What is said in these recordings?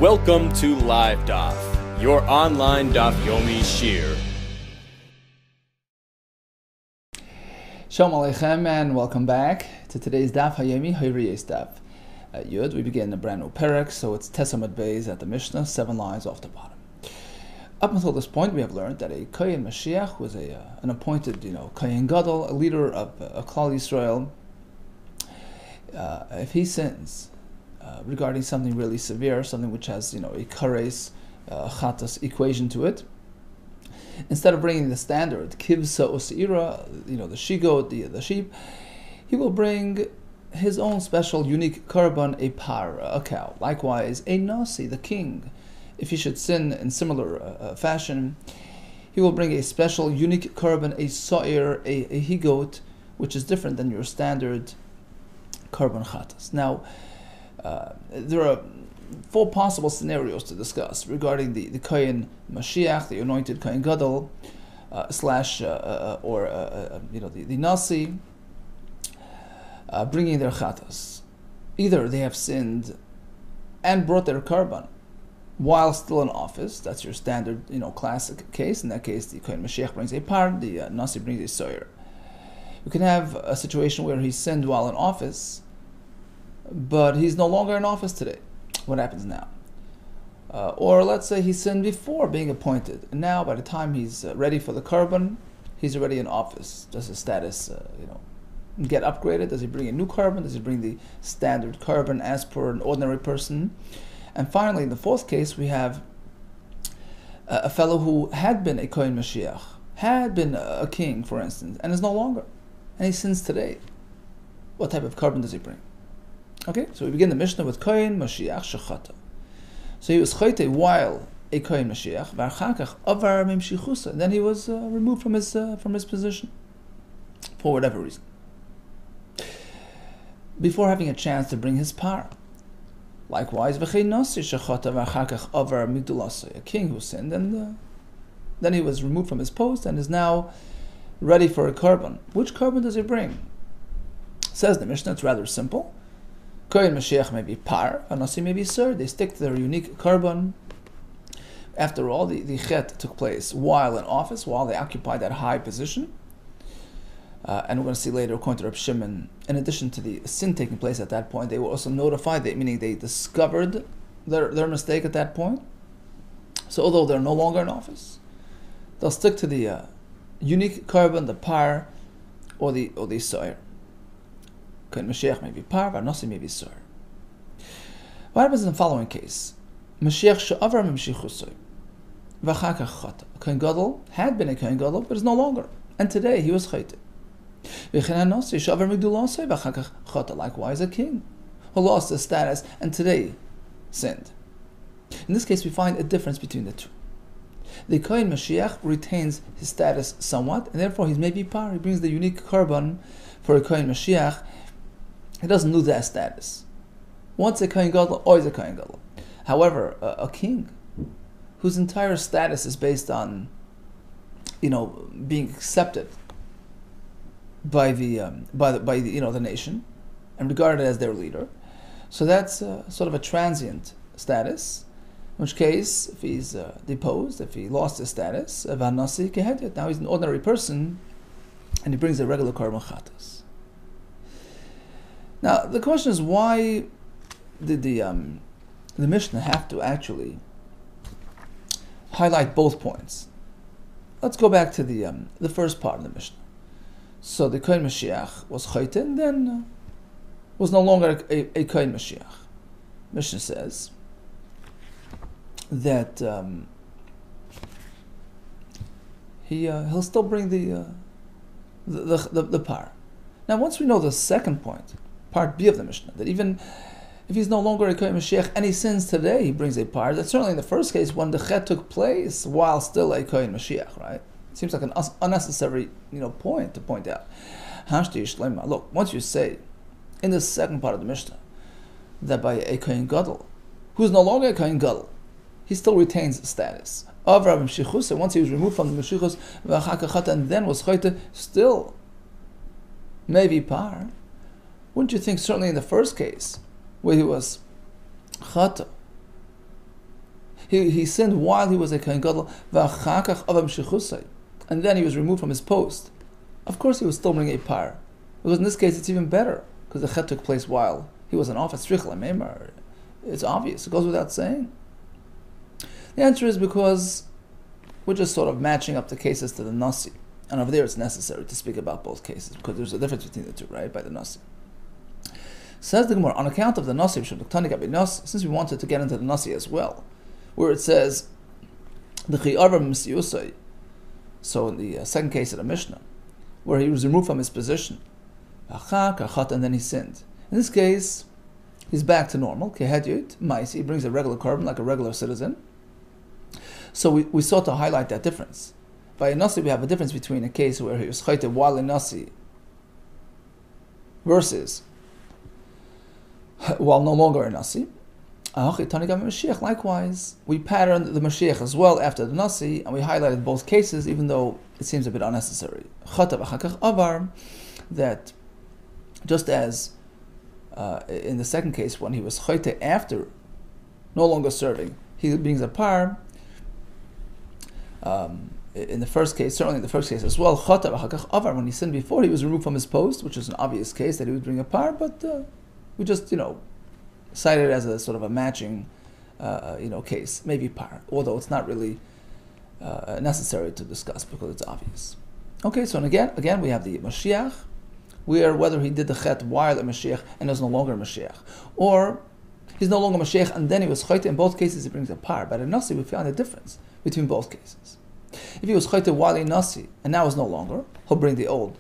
Welcome to LiveDaf, your online Daf Yomi Shir. Shalom Aleichem and welcome back to today's Daf Hayomi Horayos 10m. Yud, we begin a brand new parak, so it's Talmud Bavli at the Mishnah, 7 lines off the bottom. Up until this point, we have learned that a Kohen Mashiach was an appointed, Kohen Gadol, a leader of Klal Yisrael. If he sins regarding something really severe, something which has, a kares, chatas equation to it, instead of bringing the standard kivsa osira, the she-goat, the sheep, he will bring his own special, unique korban, a par, a cow. Likewise, a nasi, the king, if he should sin in similar fashion, he will bring a special, unique korban, a sa'ir, a he-goat, which is different than your standard korban chatas. Now, there are 4 possible scenarios to discuss regarding the Kohen Mashiach, the anointed Kohen Gadol, the Nasi, bringing their chatas. Either they have sinned and brought their korban while still in office. That's your standard, classic case. In that case, the Kohen Mashiach brings a par, the Nasi brings a soyer. You can have a situation where he sinned while in office, but he's no longer in office today. What happens now? Or let's say he sinned before being appointed, and now by the time he's ready for the korban, he's already in office. Does his status, get upgraded? Does he bring a new korban? Does he bring the standard korban as per an ordinary person? And finally, in the 4th case, we have a fellow who had been a Kohen Mashiach, had been a king, for instance, and is no longer, and he sins today. What type of korban does he bring? Okay, so we begin the Mishnah with Kohen Mashiach Shechata. So he was chayte while a Kohen Mashiach, v'achakach avar mimshichusa, and then he was removed from his position for whatever reason, before having a chance to bring his par. Likewise, v'chei nasi shechata v'achakach avar migdulasa, a king who sinned, and then he was removed from his post and is now ready for a korban. Which korban does he bring? Says the Mishnah, it's rather simple. Kohen Mashiach may be par, and Nasi may be sir. They stick to their unique korban. After all, the chet took place while in office, while they occupied that high position. And we're going to see later, according to Reb Shimon, in addition to the sin taking place at that point, they were also notified, meaning they discovered their mistake at that point. So although they're no longer in office, they'll stick to the unique korban, the par, or the soyer. Kohen Mashiach may be par, Nasi may be sir. What happens in the following case? Mashiach she'avar mimshichusay, v'achakach chata. A Kohen Gadol had been a Kohen Gadol, but is no longer, and today he was chayte. V'chenan Nasi she'avar migdulasay, v'achakach chata. Likewise, a king who lost his status and today sinned. In this case, we find a difference between the two. The Kohen Mashiach retains his status somewhat, and therefore he may be par. He brings the unique korban for a Kohen Mashiach. He doesn't lose that status. Once a Kohen Gadol, always a Kohen Gadol. However, a king whose entire status is based on, being accepted by the nation and regarded as their leader, so that's sort of a transient status. In which case, if he's deposed, if he lost his status, now he's an ordinary person, and he brings a regular korban chatas. Now, the question is, why did the Mishnah have to actually highlight both points? Let's go back to the first part of the Mishnah. So the Kohen Mashiach was chayte, and then was no longer a Kohen Mashiach. Mishnah says that he'll still bring the par. Now, once we know the second point, part B of the Mishnah, that even if he's no longer a Kohen Mashiach and he sins today, he brings a par. That's certainly in the first case when the chet took place while still a Kohen Mashiach, right? It seems like an unnecessary, point to point out. Look, once you say in the second part of the Mishnah that by a Kohen Gadol, who's no longer a Kohen Gadol, he still retains status. Once he was removed from the Meshichos and then was chayte, still maybe par. Wouldn't you think, certainly in the first case, where he was chata, He sinned while he was a Kohen Gadol, and then he was removed from his post. Of course he was still bringing a par. Because in this case it's even better, because the chet took place while he was in office. It's obvious, it goes without saying. The answer is because we're just sort of matching up the cases to the Nasi. And over there it's necessary to speak about both cases, because there's a difference between the two, right, by the Nasi. Says the Gemara, on account of the Nasi, since we wanted to get into the Nasi as well, where it says, the so in the second case of the Mishnah, where he was removed from his position, and then he sinned. In this case, he's back to normal. He brings a regular korban like a regular citizen. So we sought to highlight that difference. By a Nasi, we have a difference between a case where he was chayte while in Nasi versus while no longer in Nasi. Likewise, we patterned the Mashiach as well after the Nasi, and we highlighted both cases, even though it seems a bit unnecessary. That just as in the second case, when he was chayte after no longer serving, he brings a par. In the first case, certainly in the first case as well, when he sinned before, he was removed from his post, which is an obvious case that he would bring a par, but we just, cited it as a sort of a matching, case, maybe par, although it's not really necessary to discuss because it's obvious. Okay, so again, we have the Mashiach, where whether he did the chet while a Mashiach and is no longer a Mashiach, or he's no longer Mashiach and then he was chayte, in both cases he brings a par. But in Nasi, we found a difference between both cases. If he was chayte while in Nasi and now is no longer, he'll bring the old,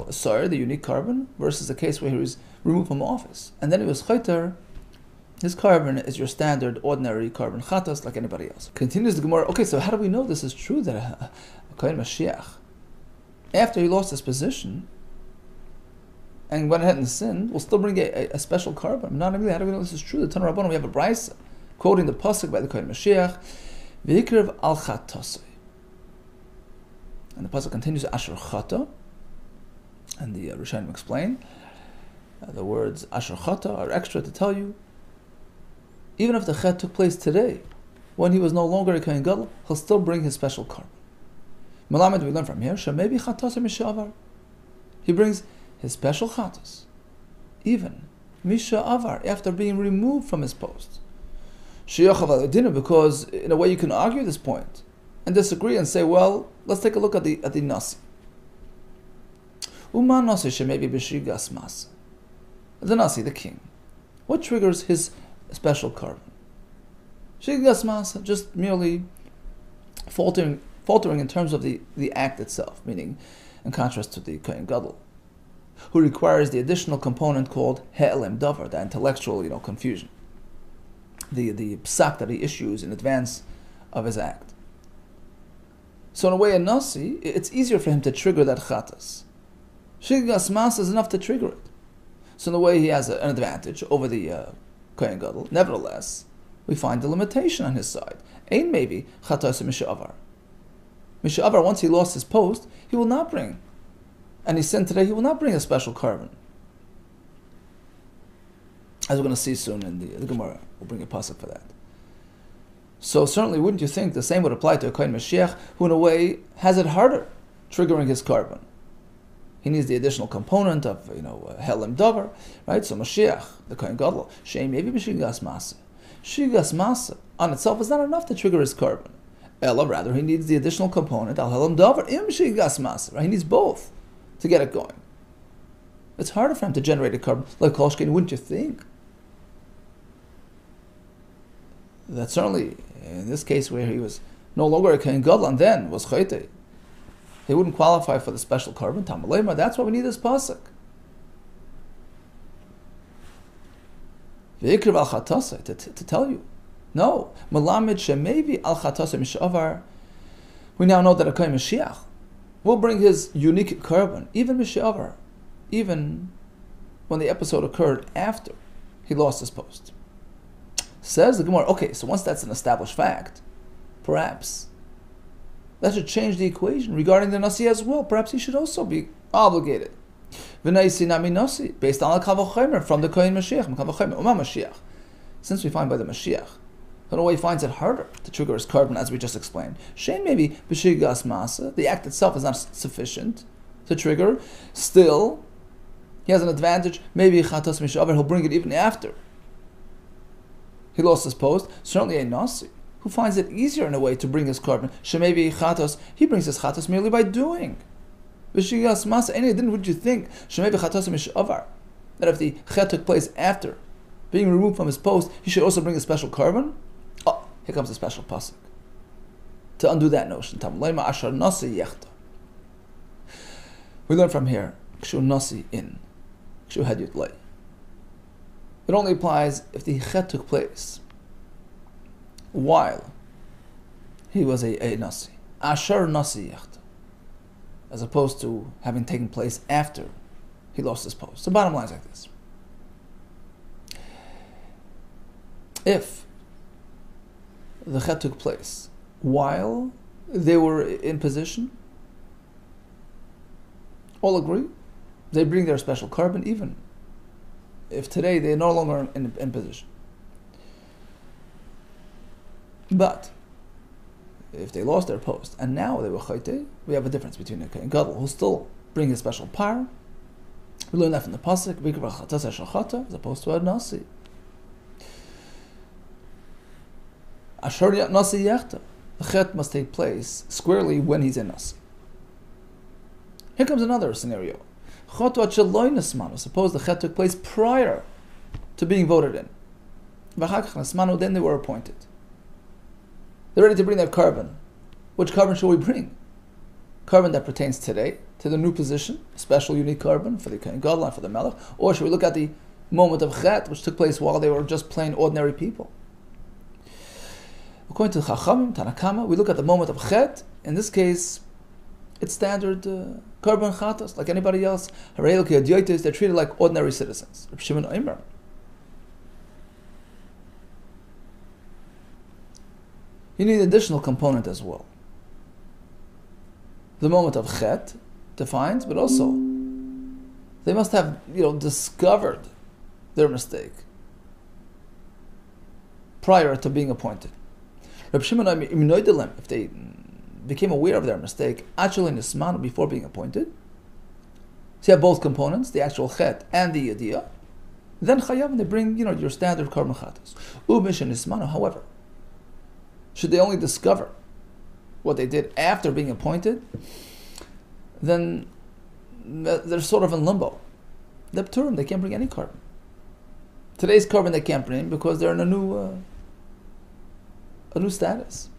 sir, the unique korban, versus the case where he was removed from office. And then he was chayter, his korban is your standard, ordinary korban chatas like anybody else. Continues the Gemara, okay, so how do we know this is true, that a Kohen Mashiach, after he lost his position and went ahead and sinned, will still bring a special korban? Not only how do we know this is true? The Tanur Rabbanon, we have a brayso quoting the pasuk by the Kohen Mashiach, V'ikrev al chatasei. And the pasuk continues, Asher chata, and the Rishonim explain, the words Asher chata are extra to tell you, even if the chet took place today, when he was no longer a Kohen Gadol, he'll still bring his special korban. Melamed, we learn from here, Shemebi chatas mishavar. He brings his special chatas, even misha avar, after being removed from his post. Because in a way you can argue this point and disagree and say, well, let's take a look at the Nasi. Uma Nasi shemebi b'shigas mas. The Nasi, the king. What triggers his special korban? Shigas mas, just merely faltering in terms of the act itself, meaning in contrast to the Kohen Gadol, who requires the additional component called he'elem davar, the intellectual, confusion, the psak that he issues in advance of his act. So in a way, a Nasi, it's easier for him to trigger that chatas. Shigas mas is enough to trigger it. So in a way, he has an advantage over the Kohen Gadol. Nevertheless, we find the limitation on his side. Ain't maybe chatas mishavar. Mishavar, once he lost his post, he will not bring, and he sinned today, he will not bring a special korban. As we're going to see soon in the Gemara, we'll bring a pasuk for that. So certainly, wouldn't you think the same would apply to a Kohen Mashiach, who in a way has it harder triggering his korban? He needs the additional component of, he'elem davar, right? So Mashiach, the Kohen Gadol, she'ein maybe b'shigas masa. Shigas masa on itself is not enough to trigger his korban. Ella, rather, he needs the additional component, al he'elem davar, im shigas masa, right? He needs both to get it going. It's harder for him to generate a korban like Kolshkin, wouldn't you think? That certainly, in this case where he was no longer a Kohen Gadol and then was chayte, he wouldn't qualify for the special korban. Talmud Bavli, that's why we need this pasuk. V'ikrev al chatasei, to tell you. No. Melamed shemevi al chatasei mishavar. We now know that a Kohen Mashiach will bring his unique korban, even mishavar, even when the episode occurred after he lost his post. Says the Gemara, okay, so once that's an established fact, perhaps that should change the equation regarding the Nasi as well. Perhaps he should also be obligated. V'naisi nami Nasi, based on al kavach chomer from the Kohen Mashiach, Mashiach. Since we find by the Mashiach In a way, he finds it harder to trigger his korban, as we just explained. Shein maybe b'shigas masa, the act itself is not sufficient to trigger. Still, he has an advantage. Maybe chatos mishaver, he'll bring it even after he lost his post. Certainly a nasi who finds it easier in a way to bring his korban. Shemaybe chatos, he brings his chatos merely by doing. B'shigas masa, any didn't would you think shemaybe chatos mishaver, that if the chet took place after being removed from his post, he should also bring a special korban? Oh, here comes a special pasuk to undo that notion. We learn from here, kshu nasi in, kshu had lay. It only applies if the chet took place while he was a nasi. Asher nasi yechta, as opposed to having taken place after he lost his post. So bottom line is like this. If the chet took place while they were in position, all agree, they bring their special korban, even if today they're no longer in position. But if they lost their post and now they were chayte, we have a difference between a kohen gadol who'll still bring a special par. We learn that from the pasuk, as opposed to a nasi. Asher nasi yechta, the chet must take place squarely when he's in nasi. Here comes another scenario. Suppose the chet took place prior to being voted in. Then they were appointed. They're ready to bring their korban. Which korban shall we bring? Korban that pertains today to the new position, a special unique korban for the kohen gadol and for the melech, or should we look at the moment of chet which took place while they were just plain ordinary people? According to the Chachamim, Tanakama, we look at the moment of chet. In this case, it's standard korban chatas, like anybody else. They're treated like ordinary citizens. Reb Shimon Omer, you need an additional component as well. The moment of chet defines, but also they must have discovered their mistake prior to being appointed. Reb Shimon Omer, if they became aware of their mistake, actually nismanu, before being appointed, so you have both components, the actual chet and the yediyah, then chayav, they bring your standard korban chatas. U'mishen nismanu, however, should they only discover what they did after being appointed, then they're sort of in limbo. They're pturim, they can't bring any korban. Today's korban they can't bring because they're in a new status.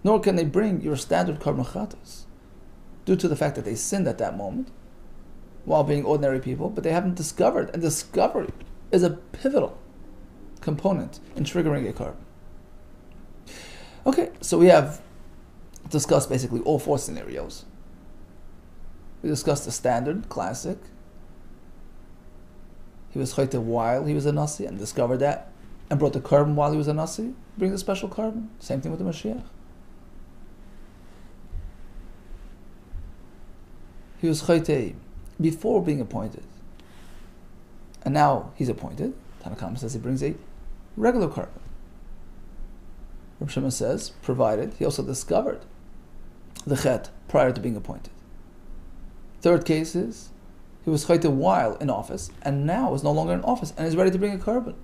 Nor can they bring your standard korban chatas due to the fact that they sinned at that moment while being ordinary people, but they haven't discovered, and discovery is a pivotal component in triggering a korban. Okay, so we have discussed basically all four scenarios. We discussed the standard, classic. He was chayte while he was a nasi and discovered that and brought the korban while he was a nasi, brings a special korban. Same thing with the Mashiach. He was chayte before being appointed, and now he's appointed. Tanakam says he brings a regular korban. Reb Shimon says, provided he also discovered the chet prior to being appointed. Third case is, he was chayte while in office, and now is no longer in office, and is ready to bring a korban.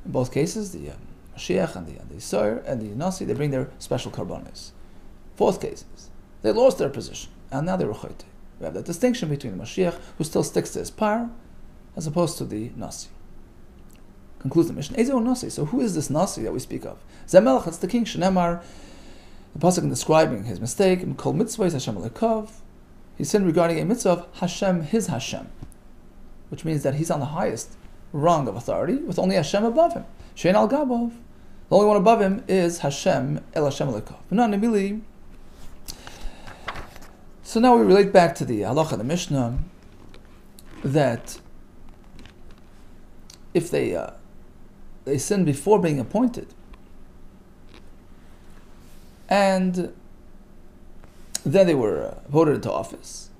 In both cases, the Mashiach and the Yisrael and the Nasi, they bring their special korbanos. Fourth cases, they lost their position, and now they were chayte. We have that distinction between the Mashiach, who still sticks to his par, as opposed to the Nasi. Concludes the mission. Ezo Nasi. So who is this Nasi that we speak of? Zamelach, that's the king. Shenemar, the pasuk describing his mistake. Kol mitzvah is Hashem lekov. He sinned regarding a mitzvah of Hashem, his Hashem, which means that he's on the highest rung of authority, with only Hashem above him. Shein al gabov. The only one above him is Hashem el Hashem lekov. Not Nemili. So now we relate back to the halacha, the Mishnah, that if they sinned before being appointed, and then they were voted into office,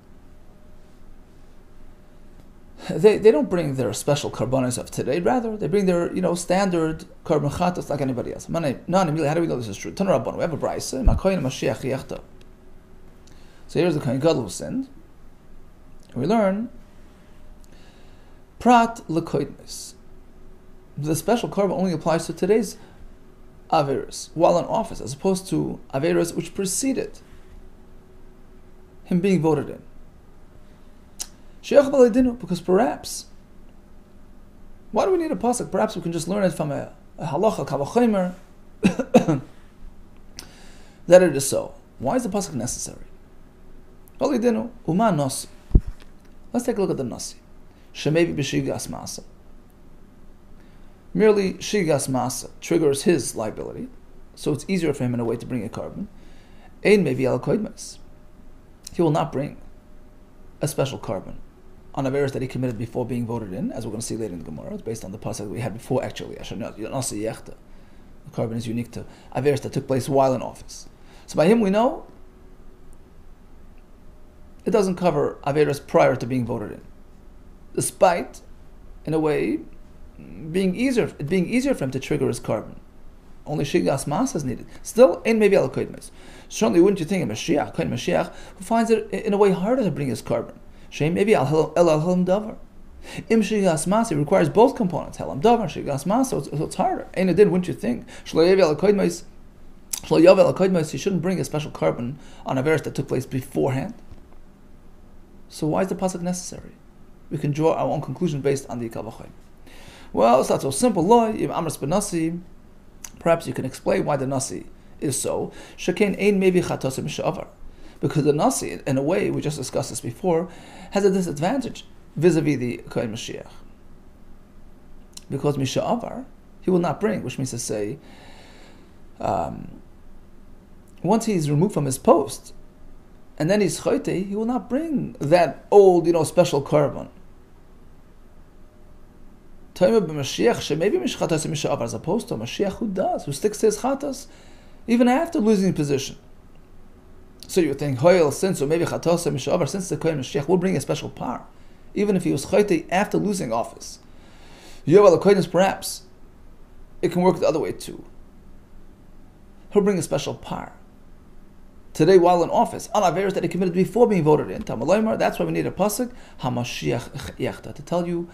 they don't bring their special karbanos of today. Rather, they bring their standard karban chatos like anybody else. How do we know this is true? Tana Rabban, we have a brayso. So here's the Kohen Gadol who sinned. And we learn prat lekoidnis. The special karban only applies to today's averos while in office, as opposed to averos which preceded him being voted in. Because perhaps, why do we need a pasuk? Perhaps we can just learn it from a halacha kavachomer that it is so. Why is the pasuk necessary? Let's take a look at the nasi. Shemevi b'shigas masa. Merely shigas masa triggers his liability, so it's easier for him in a way to bring a carbon. Ein mevi al koidmes. He will not bring a special carbon on averos that he committed before being voted in, as we're going to see later in the Gemara. It's based on the pasuk that we had before, actually. The carbon is unique to averos that took place while in office. So by him we know it doesn't cover averos prior to being voted in, despite, in a way, being easier for him to trigger his carbon. Only shigas mas is needed. Still, ain't maybe al koidmes. Certainly, wouldn't you think a Mashiach who finds it in a way harder to bring his carbon? Shem maybe al helam davar. Im shigas mas, it requires both components. Helam davar, shigas mas, so it's harder. Ain't it did? Wouldn't you think? Shlo al koidmes. He shouldn't bring a special carbon on a verse that took place beforehand. So why is the pasuk necessary? We can draw our own conclusion based on the kavachim. Well, it's not so simple. Perhaps you can explain why the nasi is so. Shekain ein maybe chatosim mishavar, because the nasi, in a way, we just discussed this before, has a disadvantage vis-a-vis the Kohen Mashiach. Because mishavar, he will not bring, which means to say, once he's removed from his post, and then he's chote, he will not bring that old, special carbon. As opposed to a Mashiach who sticks to his chatos even after losing position. So you would think, since the Kohen Mashiach will bring a special par, even if he was chote after losing office. Perhaps it can work the other way too. He'll bring a special par today while in office on averos that he committed before being voted in. That's why we need a pasuk HaMashiach to tell you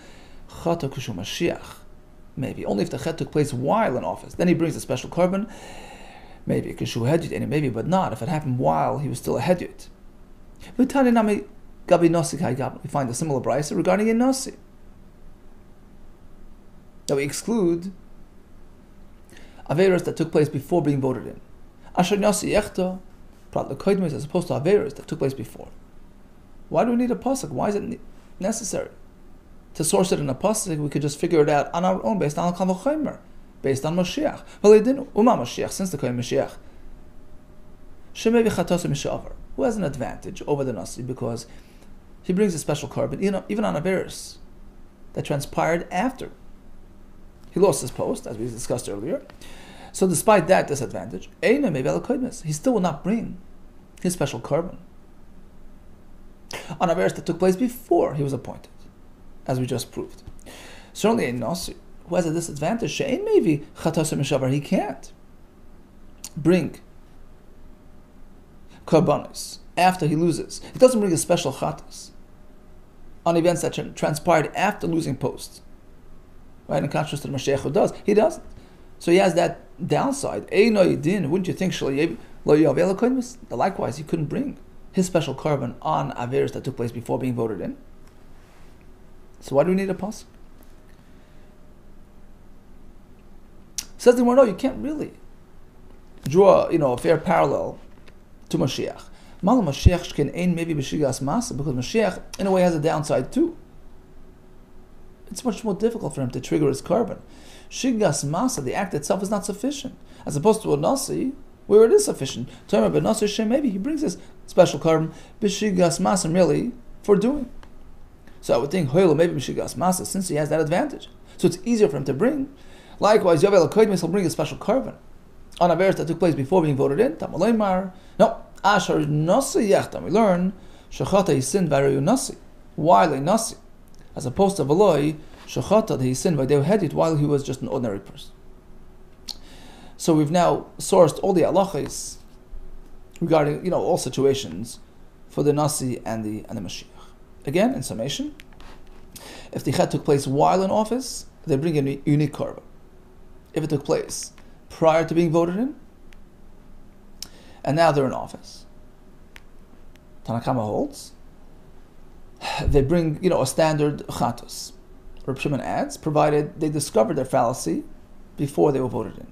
Chata kushu Mashiach. Maybe only if the chet took place while in office, then he brings a special carbon. Maybe kushu hedyot, and maybe, but not if it happened while he was still a hedyot. We find a similar brayso regarding a nasi. That we exclude averos that took place before being voted in. Asher nasi yechta prat lekoidmes, as opposed to averos that took place before. Why do we need a pasuk? Why is it necessary? To source it in a pasuk, we could just figure it out on our own, based on Kavachomer, based on Mashiach. Well, they didn't. Mashiach, since the Kohen Mashiach, who has an advantage over the Nasi, because he brings a special carbon, even on averos that transpired after he lost his post, as we discussed earlier. So, despite that disadvantage, he still will not bring his special carbon on averos that took place before he was appointed, as we just proved. Certainly a Nasi who has a disadvantage, he can't bring karbanos after he loses. He doesn't bring a special chatas on events that transpired after losing post. Right, in contrast to the Mashiach who does. He doesn't. So he has that downside. Wouldn't you think likewise he couldn't bring his special carbon on averos that took place before being voted in? So why do we need a pasuk? Says the Gemara, no, you can't really draw, a fair parallel to Mashiach. Mashiach can maybe b'shigas masa, because Mashiach, in a way, has a downside too. It's much more difficult for him to trigger his carbon. Shigas masa, the act itself, is not sufficient, as opposed to a nasi, where it is sufficient. Maybe he brings his special carbon b'shigas masa merely for doing. So I would think, maybe Mishigas Masa, since he has that advantage. So it's easier for him to bring. Likewise, Yovel HaKoidmes will bring a special carbon on averos that took place before being voted in. No, Ashar Nasi Yachtam. We learn, Shechata Yisin Varayu Nasi. While a Nasi, as opposed to Veloi Shechata, that he sinned by Deo while he was just an ordinary person. So we've now sourced all the halachos regarding all situations for the Nasi and the Mashiach. Again, in summation, if the chet took place while in office, they bring a unique korban. If it took place prior to being voted in, and now they're in office, Tanakama holds, they bring a standard chatos. Reb Shimon adds, provided they discovered their fallacy before they were voted in.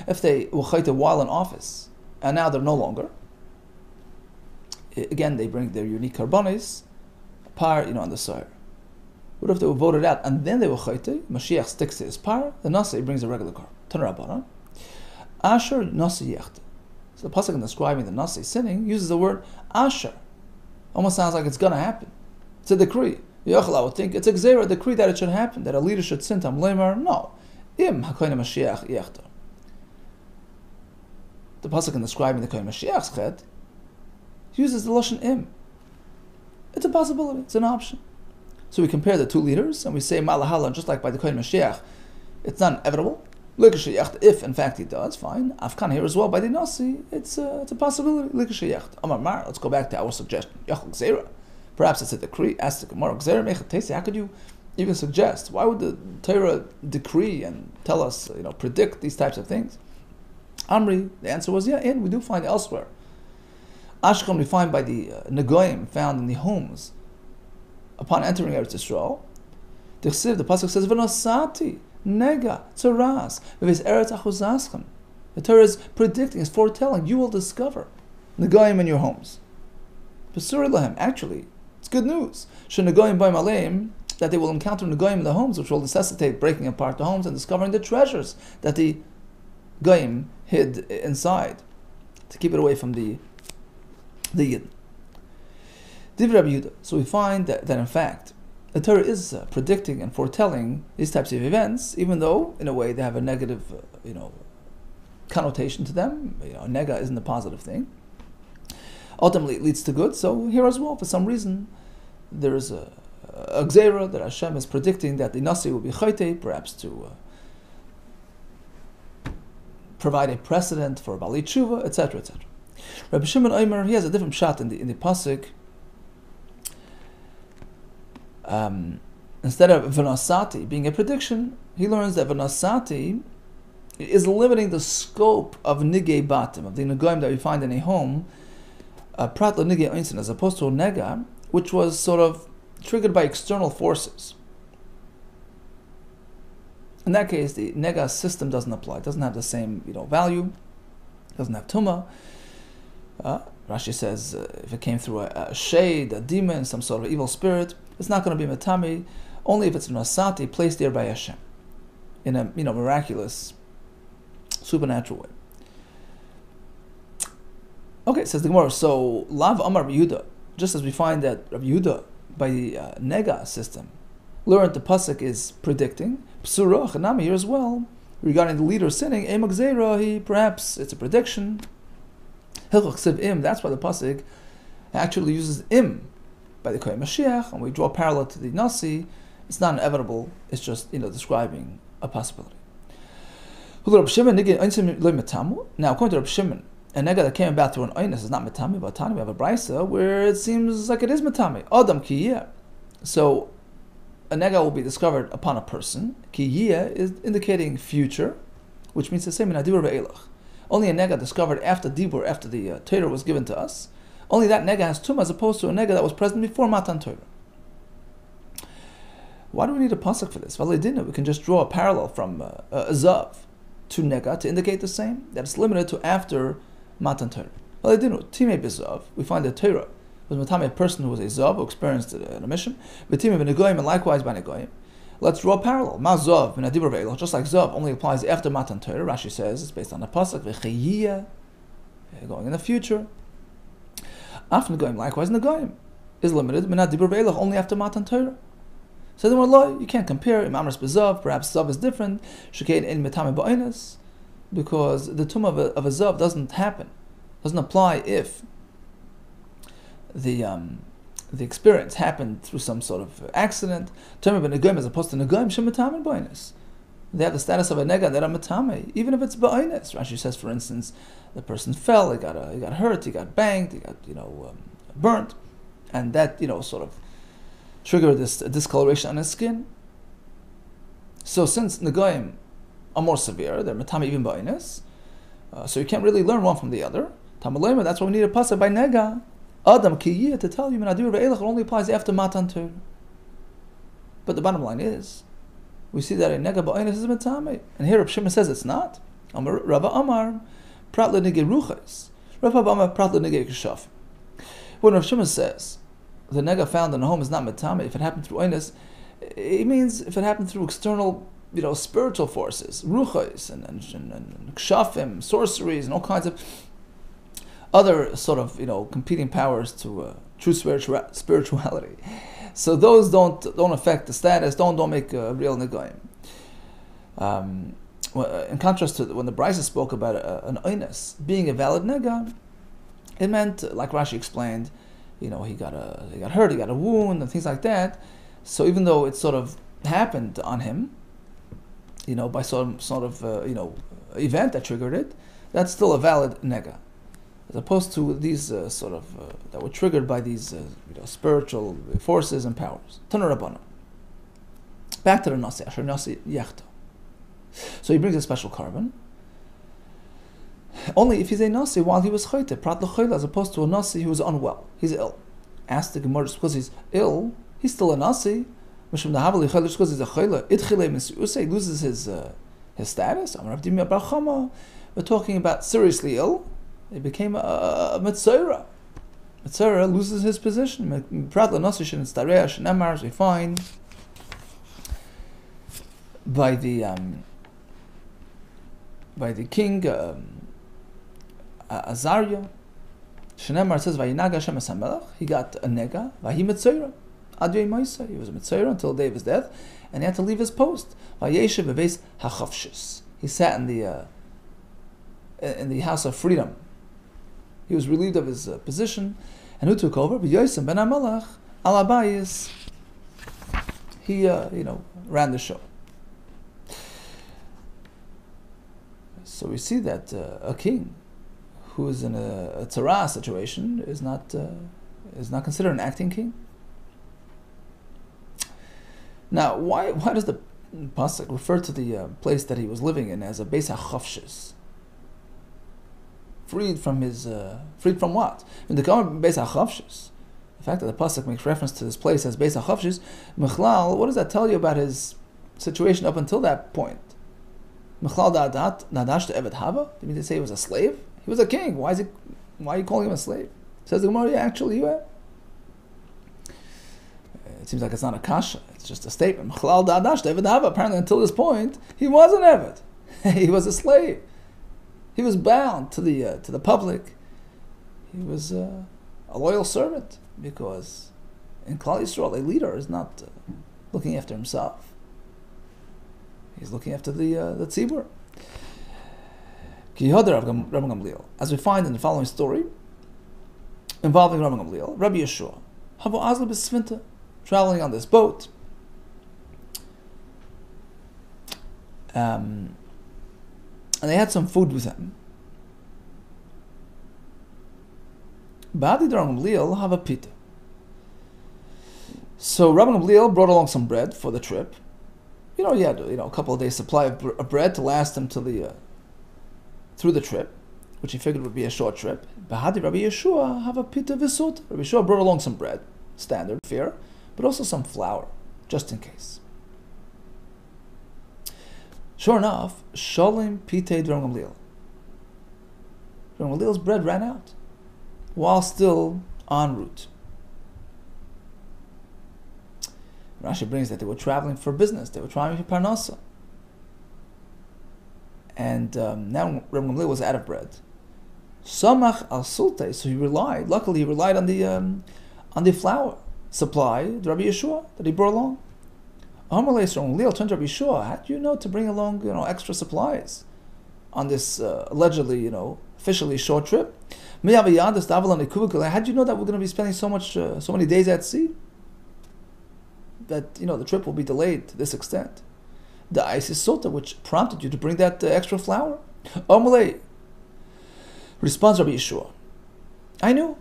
If they were chayte while in office, and now they're no longer, again they bring their unique karbanis, par on the sire. What if they were voted out and then they were chayte? Mashiach sticks to his par. The nasi brings a regular korban. Tanarabana, asher nasi yecht. So the pasuk in describing the nasi sinning uses the word asher. Almost sounds like it's going to happen. It's a decree. Yochel would think it's a gzeira, decree that it should happen, that a leader should sin tam lemer. No, im hakoyne Mashiach yechta. The pasuk in describing the kohen Mashiach's chet uses the lashon im. It's a possibility. It's an option. So we compare the two leaders and we say malahala, just like by the kohen Mashiach, it's not inevitable. If in fact he does, fine. Afkan here as well by the nasi, it's a possibility. Amar Mar, let's go back to our suggestion. Yachal gzeira. Perhaps it's a decree. Ask the Gemara, gzeira mechat tesi. How could you even suggest? Why would the Torah decree and tell us, predict these types of things? Amri, the answer was we do find elsewhere. Ashkan we find by the negoim found in the homes upon entering Eretz Yisrael. The pasuk says v'nosati nega tzaras v'vis eretz achuzaschem. The Torah is predicting, is foretelling, you will discover negoim in your homes. Pesuri lahem, actually, it's good news. Shenegoim b'im aleim, that they will encounter negoim in the homes, which will necessitate breaking apart the homes and discovering the treasures that the goyim hid inside to keep it away from the Yidden. Divrei Rabbi Yehuda. So we find that in fact the Torah is predicting and foretelling these types of events, even though in a way they have a negative, connotation to them. Nega isn't a positive thing. Ultimately, it leads to good. So here as well, for some reason, there is a gzeira that Hashem is predicting that the nasi will be chayte, perhaps to provide a precedent for Bali Tshuva, etc., etc. Rabbi Shimon Omer, he has a different shot in the pasuk. Instead of v'nosati being a prediction, he learns that v'nosati is limiting the scope of nigei batim, of the negoim that we find in a home, prat lo nigei einsin, as opposed to a nega, which was sort of triggered by external forces. In that case, the nega system doesn't apply. It doesn't have the same value. It doesn't have tumah. Rashi says if it came through a shade, a demon, some sort of evil spirit, it's not going to be metami. Only if it's an asati placed there by Hashem in a miraculous, supernatural way. Okay, says the Gemara. So Lav Amar Rabbi Yehuda, just as we find that Rabbi Yehuda by the nega system learned the pasuk is predicting psura chanami here as well regarding the leader sinning. Perhaps it's a prediction. Im. That's why the pasuk actually uses im by the Kohen Mashiach, and we draw a parallel to the nasi. It's not inevitable. It's just describing a possibility. Now, according to Reb Shimon, a nega that came about through an oinus is not metami, but tani we have a brisa where it seems like it is metami. Adam kiyeh. So a nega will be discovered upon a person. Kiyeh is indicating future, which means the same in adibur ve'elach. Only a nega discovered after dibur, after the Torah was given to us. Only that nega has tumah, as opposed to a nega that was present before Matan Torah. Why do we need a pasuk for this? We can just draw a parallel from a zav to nega to indicate the same, that it's limited to after Matan Torah. Timei bezav, we find that Torah was matame a person who was a zav, who experienced a mission. Timei b'negoyim, and likewise by negoyim. Let's draw a parallel. Ma zav min adibur ve'elach, just like zav only applies after Matan Torah. Rashi says it's based on the pasuk v'chiyeh, going in the future. Af negoyim, likewise negoyim, is limited min adibur ve'elach only after Matan Torah. So then you can't compare imamras bezav. Perhaps zav is different. Shekein in metame ba'oinus, because the tumah of a zav doesn't apply if the the experience happened through some sort of accident, term of a negoim as opposed to negoim shematamin b'oinus. They have the status of a nega that are matame, even if it's b'oinus. Rashi says, for instance, the person fell, he got hurt, he got banged, he got burnt, and that sort of triggered this discoloration on his skin. So since negoim are more severe, they're matame even b'oinus, so you can't really learn one from the other. Tamalema, that's why we need a pasuk by nega. Adam kiyeh to tell you menadir ve'elach only applies after matan Torah. But the bottom line is, we see that a nega ba'oinus is a matame, and here Rav Shimon says it's not. Rava Amar prat lenegei ruchos. Rava Amar prat lenegei keshaf. When Rav Shimon says the nega found in the home is not matame if it happened through oinus, it means if it happened through external, spiritual forces, ruchos and kshafim, sorceries, and all kinds of other sort of competing powers to true spirituality. So those don't affect the status, don't make a real negoim. In contrast to when the Brisa spoke about an oinus being a valid nega, it meant, like Rashi explained, he got hurt, he got a wound, and things like that. So even though it sort of happened on him, by some sort of event that triggered it, that's still a valid nega, as opposed to these that were triggered by these spiritual forces and powers. Tanu Rabbana. Back to the nasi, asher nasi yechta. So he brings a special carbon. Only if he's a nasi while he was chayte, prat l'chayla, as opposed to a nasi who was unwell. He's ill. Ask the Gemara, just because he's ill, he's still a nasi. Mishum nahavali chayla, just because he's a chayla, itchile misu'use, he loses his status. We're talking about seriously ill. He became a mitzvah. Mitzvah loses his position. Prat l'nasi shen tzareh shen emar, we find by the king Azariah. Shenemar says, "Vayinaga Hashem es hamelech." He got a nega. Vahi mitzvah. Adrei Moisa. He was a mitzvah until the day of his death, and he had to leave his post. Vayeshev bebeis hachavshis. He sat in the house of freedom. He was relieved of his position, and who took over? Yosem ben Hamelech al Abayis. He ran the show. So we see that a king who is in a tzara situation is not considered an acting king. Now, why does the pasuk refer to the place that he was living in as a beis hachavshis? Freed from what? In the Gemara, beis hachavshis. The fact that the pasuk makes reference to this place as beis hachavshis, Mechlal, what does that tell you about his situation up until that point? Mechlal nadash to evet hava? Did you mean to say he was a slave? He was a king. Why are you calling him a slave? Says the Gemara, actually you are. It seems like it's not a kasha. It's just a statement. Mechlal nadash to evet hava. Apparently, until this point, he was an evet. He was a slave. He was bound to the public. He was a loyal servant, because in Klal Yisrael, a leader is not looking after himself. He's looking after the tzibur. As we find in the following story involving Rabbi Gamliel, Rabbi Yeshua, Havo Azla b'Svinta, traveling on this boat, and they had some food with them. Ba'adi Rabbi Gamliel have a pita. So Rabbi Gamliel brought along some bread for the trip. He had a couple of days' supply of bread to last him till through the trip, which he figured would be a short trip. Bahadi Rabbi Yeshua have a pita v'sut. Rabbi Yeshua brought along some bread, standard fare, but also some flour, just in case. Sure enough, Sholem Pitei Rabbi Gamliel. Rabbi Gamliel's bread ran out while still en route. Rashi brings that they were traveling for business. They were traveling for parnasa. And now Rabbi Gamliel was out of bread. Samach al sulte, so he relied. Luckily, he relied on the flour supply, the Rabbi Yeshua, that he brought along. Amalei Rabbi Gamliel turned to Rabbi Yeshua. How do you know to bring along extra supplies on this allegedly officially short trip? How did you know that we're going to be spending so many days at sea? That the trip will be delayed to this extent. The ice is sota, which prompted you to bring that extra flour. Omalei. Responds Rabbi Yeshua. I knew.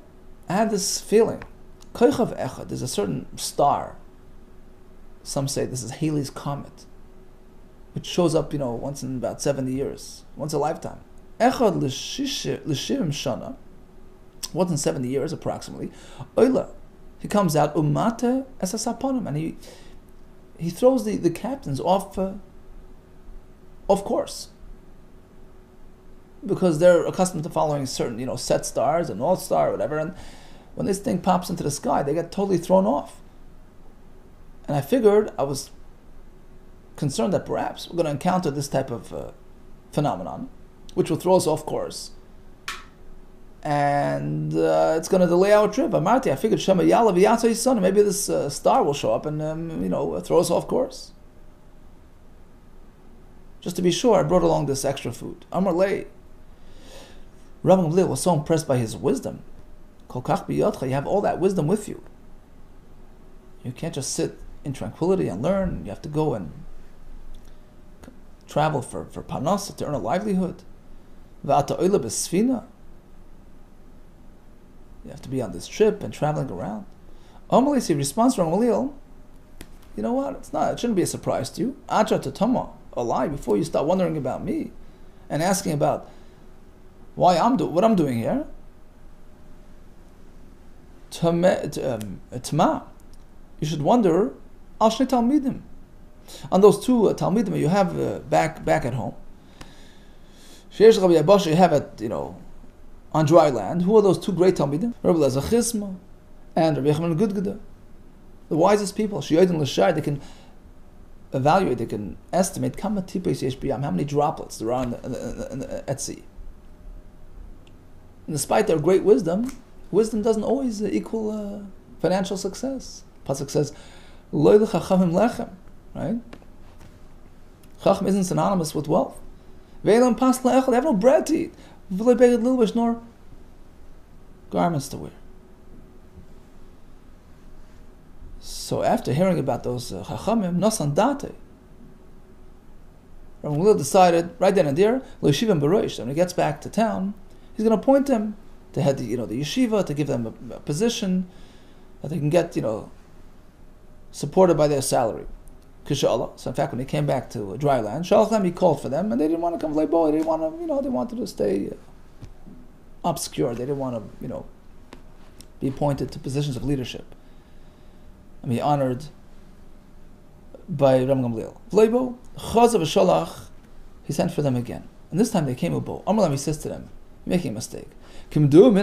I had this feeling. Koichav echad. There's a certain star. Some say this is Halley's Comet, which shows up, once in about 70 years, once a lifetime. Echad l'shivim shana, once in 70 years approximately. Oila, he comes out umate as a saponim, and he throws the captains off course, because they're accustomed to following certain set stars, a North Star or whatever, and when this thing pops into the sky, they get totally thrown off. And I figured, I was concerned that perhaps we're going to encounter this type of phenomenon, which will throw us off course. And it's going to delay our trip. Amarti, I figured, Shema Yala v'yatsa yisana, maybe this star will show up and, throw us off course. Just to be sure, I brought along this extra food. Amar lei. Rabbi Gamliel was so impressed by his wisdom. Kol kach b'yodcha, you have all that wisdom with you. You can't just sit in tranquility and learn. You have to go and travel for panos, to earn a livelihood. V'ata oila b'sfina. You have to be on this trip and traveling around. Omalisi responds from Gamliel, you know what? It shouldn't be a surprise to you. Acha tatama, a lie, before you start wondering about me and asking about what I'm doing here. Tma, you should wonder al shnei talmidim, on those two talmidim you have back at home. Sheish Rabbi Abasha you have at on dry land. Who are those two great talmidim? Rabbi Elazar Chisma and Rabbi Yochanan Gudgada, the wisest people. Shiyodim l'shar, they can evaluate, they can estimate how many droplets there are at sea. And despite their great wisdom doesn't always equal financial success. Pasuk says, "Lo l'chachamim lechem," right? Chacham isn't synonymous with wealth. Ve'elam pas le'echel, they have no bread to eat. V'lo beged lilbish, nor garments to wear. So after hearing about those chachamim, nasan date, Rabbi Gamliel decided right then and there, l'yeshivim b'roish. When he gets back to town, he's going to appoint them to head the yeshiva, to give them a position that they can get supported by their salary. Kishallah. So in fact, when he came back to dry land, Shalchem, he called for them, and they didn't want to come lay boy. They didn't want to, they wanted to stay obscure. They didn't want to, be appointed to positions of leadership and be honored by Ram Gamliel. Vleibo, Chazav v'Shalach, he sent for them again, and this time they came with bow. Amalam, he says to them, "You're making a mistake. I'm giving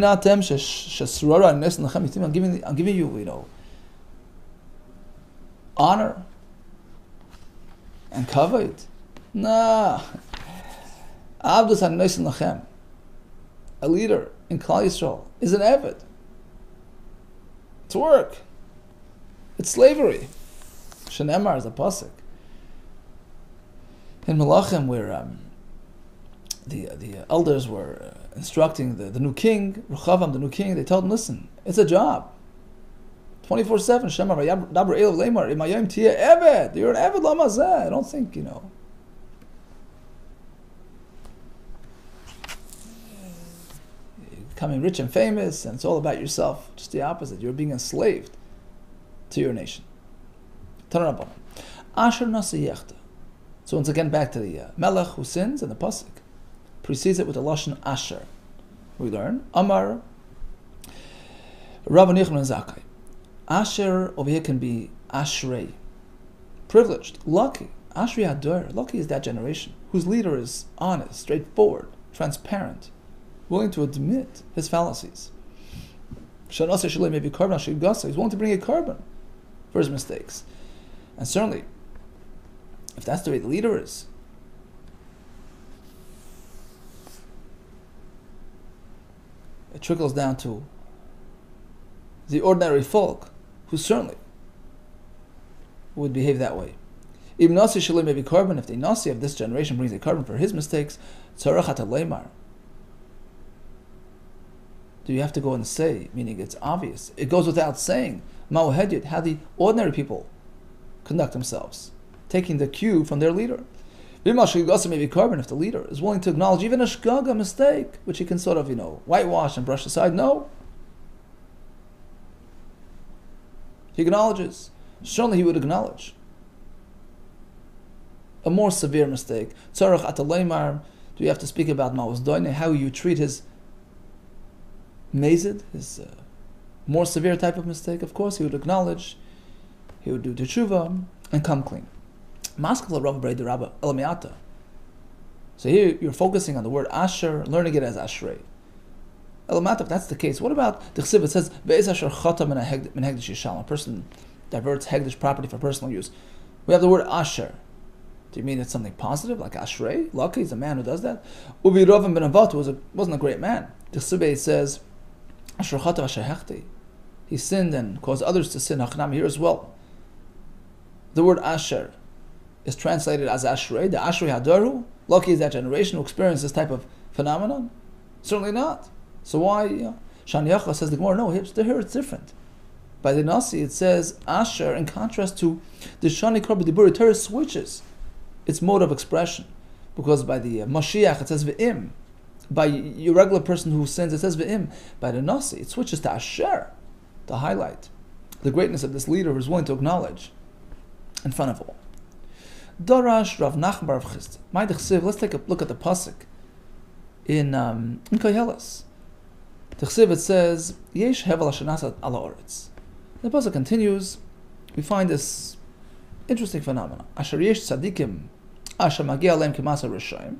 you, honor and kavod. Nah. Abdus HaNoisen Lachem, a leader in Klal Yisrael, is an Eved. It's work. It's slavery. Shenemar is a pasuk. In Malachim, where the elders were instructing the new king, Rechavam, the new king, they told him, listen, it's a job. 24/7, Shemar v'yadabur el leimar imayim tia eved. You're an eved lamazeh. I don't think becoming rich and famous, and it's all about yourself. Just the opposite. You're being enslaved to your nation. Tanarabban. Asher nasi yechta. So once again, back to the melech who sins, and the pasuk precedes it with the lashon asher. We learn Amar Rabbi Yochanan Zakai. Asher over here can be ashrei, privileged, lucky. Ashrei ador, lucky is that generation whose leader is honest, straightforward, transparent, willing to admit his fallacies. Shanase shalei maybe carbon shigasa. He's willing to bring a carbon for his mistakes, and certainly, if that's the way the leader is, it trickles down to the ordinary folk, who certainly would behave that way. If Nasi Shalim may be carbon, if the Nasi of this generation brings a carbon for his mistakes, Tzarachat leimar. Do you have to go and say, meaning it's obvious? It goes without saying, Ma'uhedyot, how the ordinary people conduct themselves, taking the cue from their leader. Maybe carbon, if the leader is willing to acknowledge even a shgaga mistake, which he can sort of, whitewash and brush aside. No. He acknowledges. Certainly he would acknowledge a more severe mistake. Tzarech ataleimar, do you have to speak about ma'us doine, how you treat his mazid, his more severe type of mistake? Of course, he would acknowledge, he would do teshuva, and come clean. So here you're focusing on the word asher, learning it as ashrei. If that's the case, what about the chsiv? It says, a person diverts hegdish property for personal use. We have the word asher. Do you mean it's something positive, like ashrei? Lucky is a man who does that. Ubi Rovim ben Avat wasn't a great man. The chsiv says, asher chata asher hechti. He sinned and caused others to sin. Hachnam here as well. The word asher is translated as ashrei. The ashrei hadaru. Lucky is that generation who experienced this type of phenomenon. Certainly not. So why? Shani says the Gemara. No, here it's different. By the Nasi, it says asher in contrast to the Shani Korba Dibur. Torah switches its mode of expression, because by the Mashiach it says ve'im. By your regular person who sins, it says ve'im. By the Nasi, it switches to asher to highlight the greatness of this leader who is willing to acknowledge in front of all. Darash Rav Nachman bar Rav Chisda. Let's take a look at the pasuk in Koheles. The Chsiv, it says, Yesh hevel ashenasat ala oretz. The pasuk continues. We find this interesting phenomenon. Asher yesh tzadikim asher magia aleim kemasa rishayim.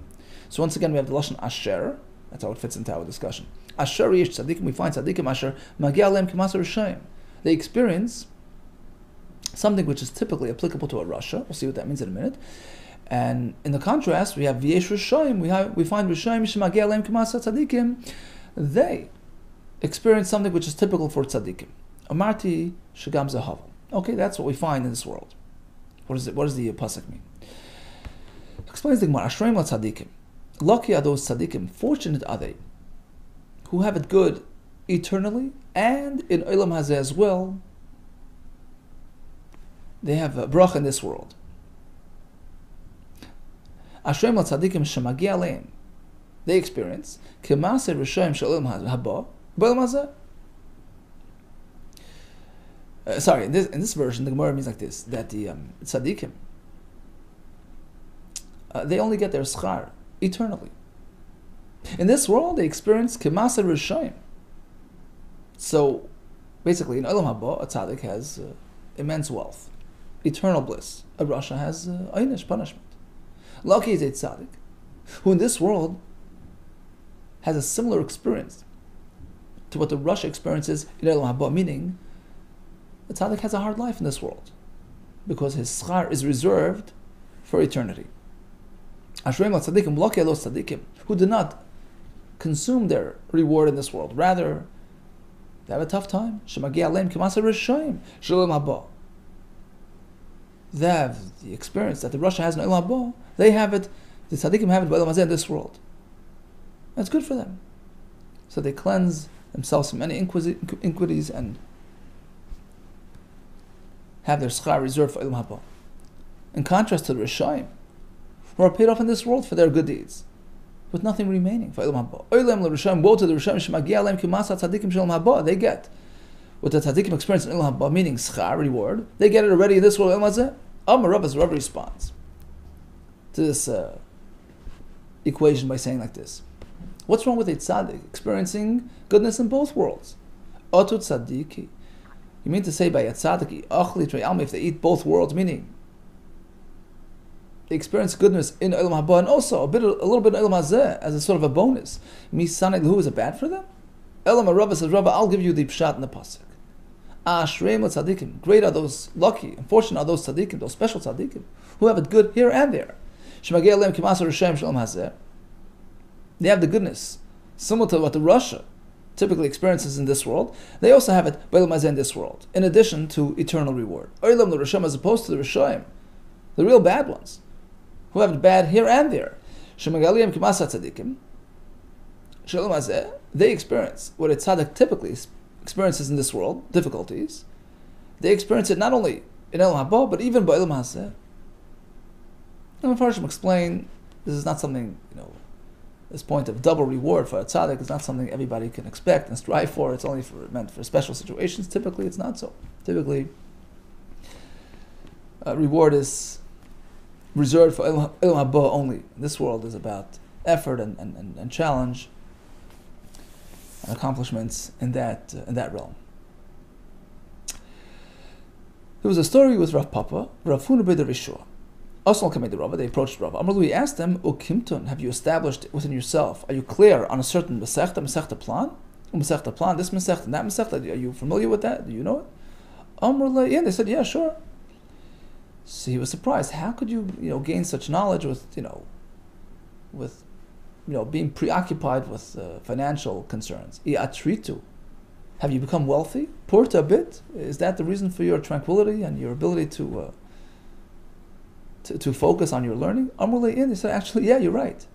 So once again we have the lashon asher. That's how it fits into our discussion. Asher yesh tzadikim. We find tzadikim asher magia aleim kemasa rishayim. They experience something which is typically applicable to a rasha. We'll see what that means in a minute. And in the contrast, we have v'yesh rishayim. We find rishayim shemagia aleim kemasa tzadikim. They experience something which is typical for tzaddikim. Amarti shagam zahav. Okay, that's what we find in this world. What does the pasuk mean? Explains the Gemara. Ashreim la tzaddikim. Lucky are those tzaddikim. Fortunate are they who have it good eternally and in olam hazeh as well. They have a bracha in this world. Ashreim la tzaddikim shemagia aleim. They experience kemaser rishayim shalom haba. Sorry, in this version, the Gemara means like this: that the tzaddikim they only get their schar eternally. In this world, they experience kemaser rishayim. So, basically, in olam haba, a tzaddik has immense wealth, eternal bliss. A rasha has einish, punishment. Lucky is a tzaddik who, in this world, has a similar experience to what the rasha experiences in olam haba, meaning the tzaddik has a hard life in this world because his schar is reserved for eternity. Ashreim la tzaddikim, lucky are those tzaddikim who did not consume their reward in this world. Rather, they have a tough time. Shemagia aleim k'maseh rishayim shel olam haba. They have the experience that the rasha has in olam haba. They have it. The tzaddikim have it by olam hazeh in this world. That's good for them. So they cleanse themselves from any iniquities and have their schar reserved for olam haba. In contrast to the rishayim, who are paid off in this world for their good deeds, with nothing remaining for olam haba. Olam l'rishayim, woe to the rishayim shemagia aleim k'masa tzaddikim shel olam haba. They get what the tzaddikim experience in olam haba, meaning schar, reward. They get it already in this world. Olam hazeh. Amar Rav, as Rav responds to this equation by saying like this: what's wrong with a tzaddik experiencing goodness in both worlds? Otu tzaddiki. You mean to say by a tzaddik, achli trei alma, if they eat both worlds, meaning they experience goodness in olam haba and also a little bit in olam hazeh as a sort of a bonus. Misanei lahu, is it bad for them? Elam Rav says, Rav, I'll give you the pshat in the pasuk. Ashreim tzaddikim. Great are those, lucky, unfortunate are those tzaddikim, those special tzaddikim who have it good here and there. Shemagia aleim k'maseh rishayim shel olam hazeh. They have the goodness similar to what the rasha typically experiences in this world. They also have it by olam hazeh in this world, in addition to eternal reward. Olam l'rishayim, as opposed to the rishayim, the real bad ones, who have it bad here and there. Shemagia aleim k'maseh tzaddikim shel olam hazeh. they experience what a tzaddik typically experiences in this world, difficulties. They experience it not only in Elam Haba, but even by Elam Hazeh. And Mepharshim explain this is not something, this point of double reward for a tzaddik is not something everybody can expect and strive for. It's only meant for special situations. Typically, it's not so. Typically, reward is reserved for Elam Haba only. This world is about effort and challenge and accomplishments in that realm. There was a story with Rav Papa, Rav Huna B'der Rishua. Also, they approached Rav. Amrlu, he asked them, Ukimtun, have you established within yourself, are you clear on a certain Masechta plan? Masechta plan, this Masechta, and that Masechta, are you familiar with that? Do you know it? Amrlu, yeah, they said, yeah, sure. So he was surprised. How could you, gain such knowledge with being preoccupied with financial concerns? Iatritu, have you become wealthy? Porta a bit? Is that the reason for your tranquility and your ability to focus on your learning? Amrulay they said, actually, yeah, you're right.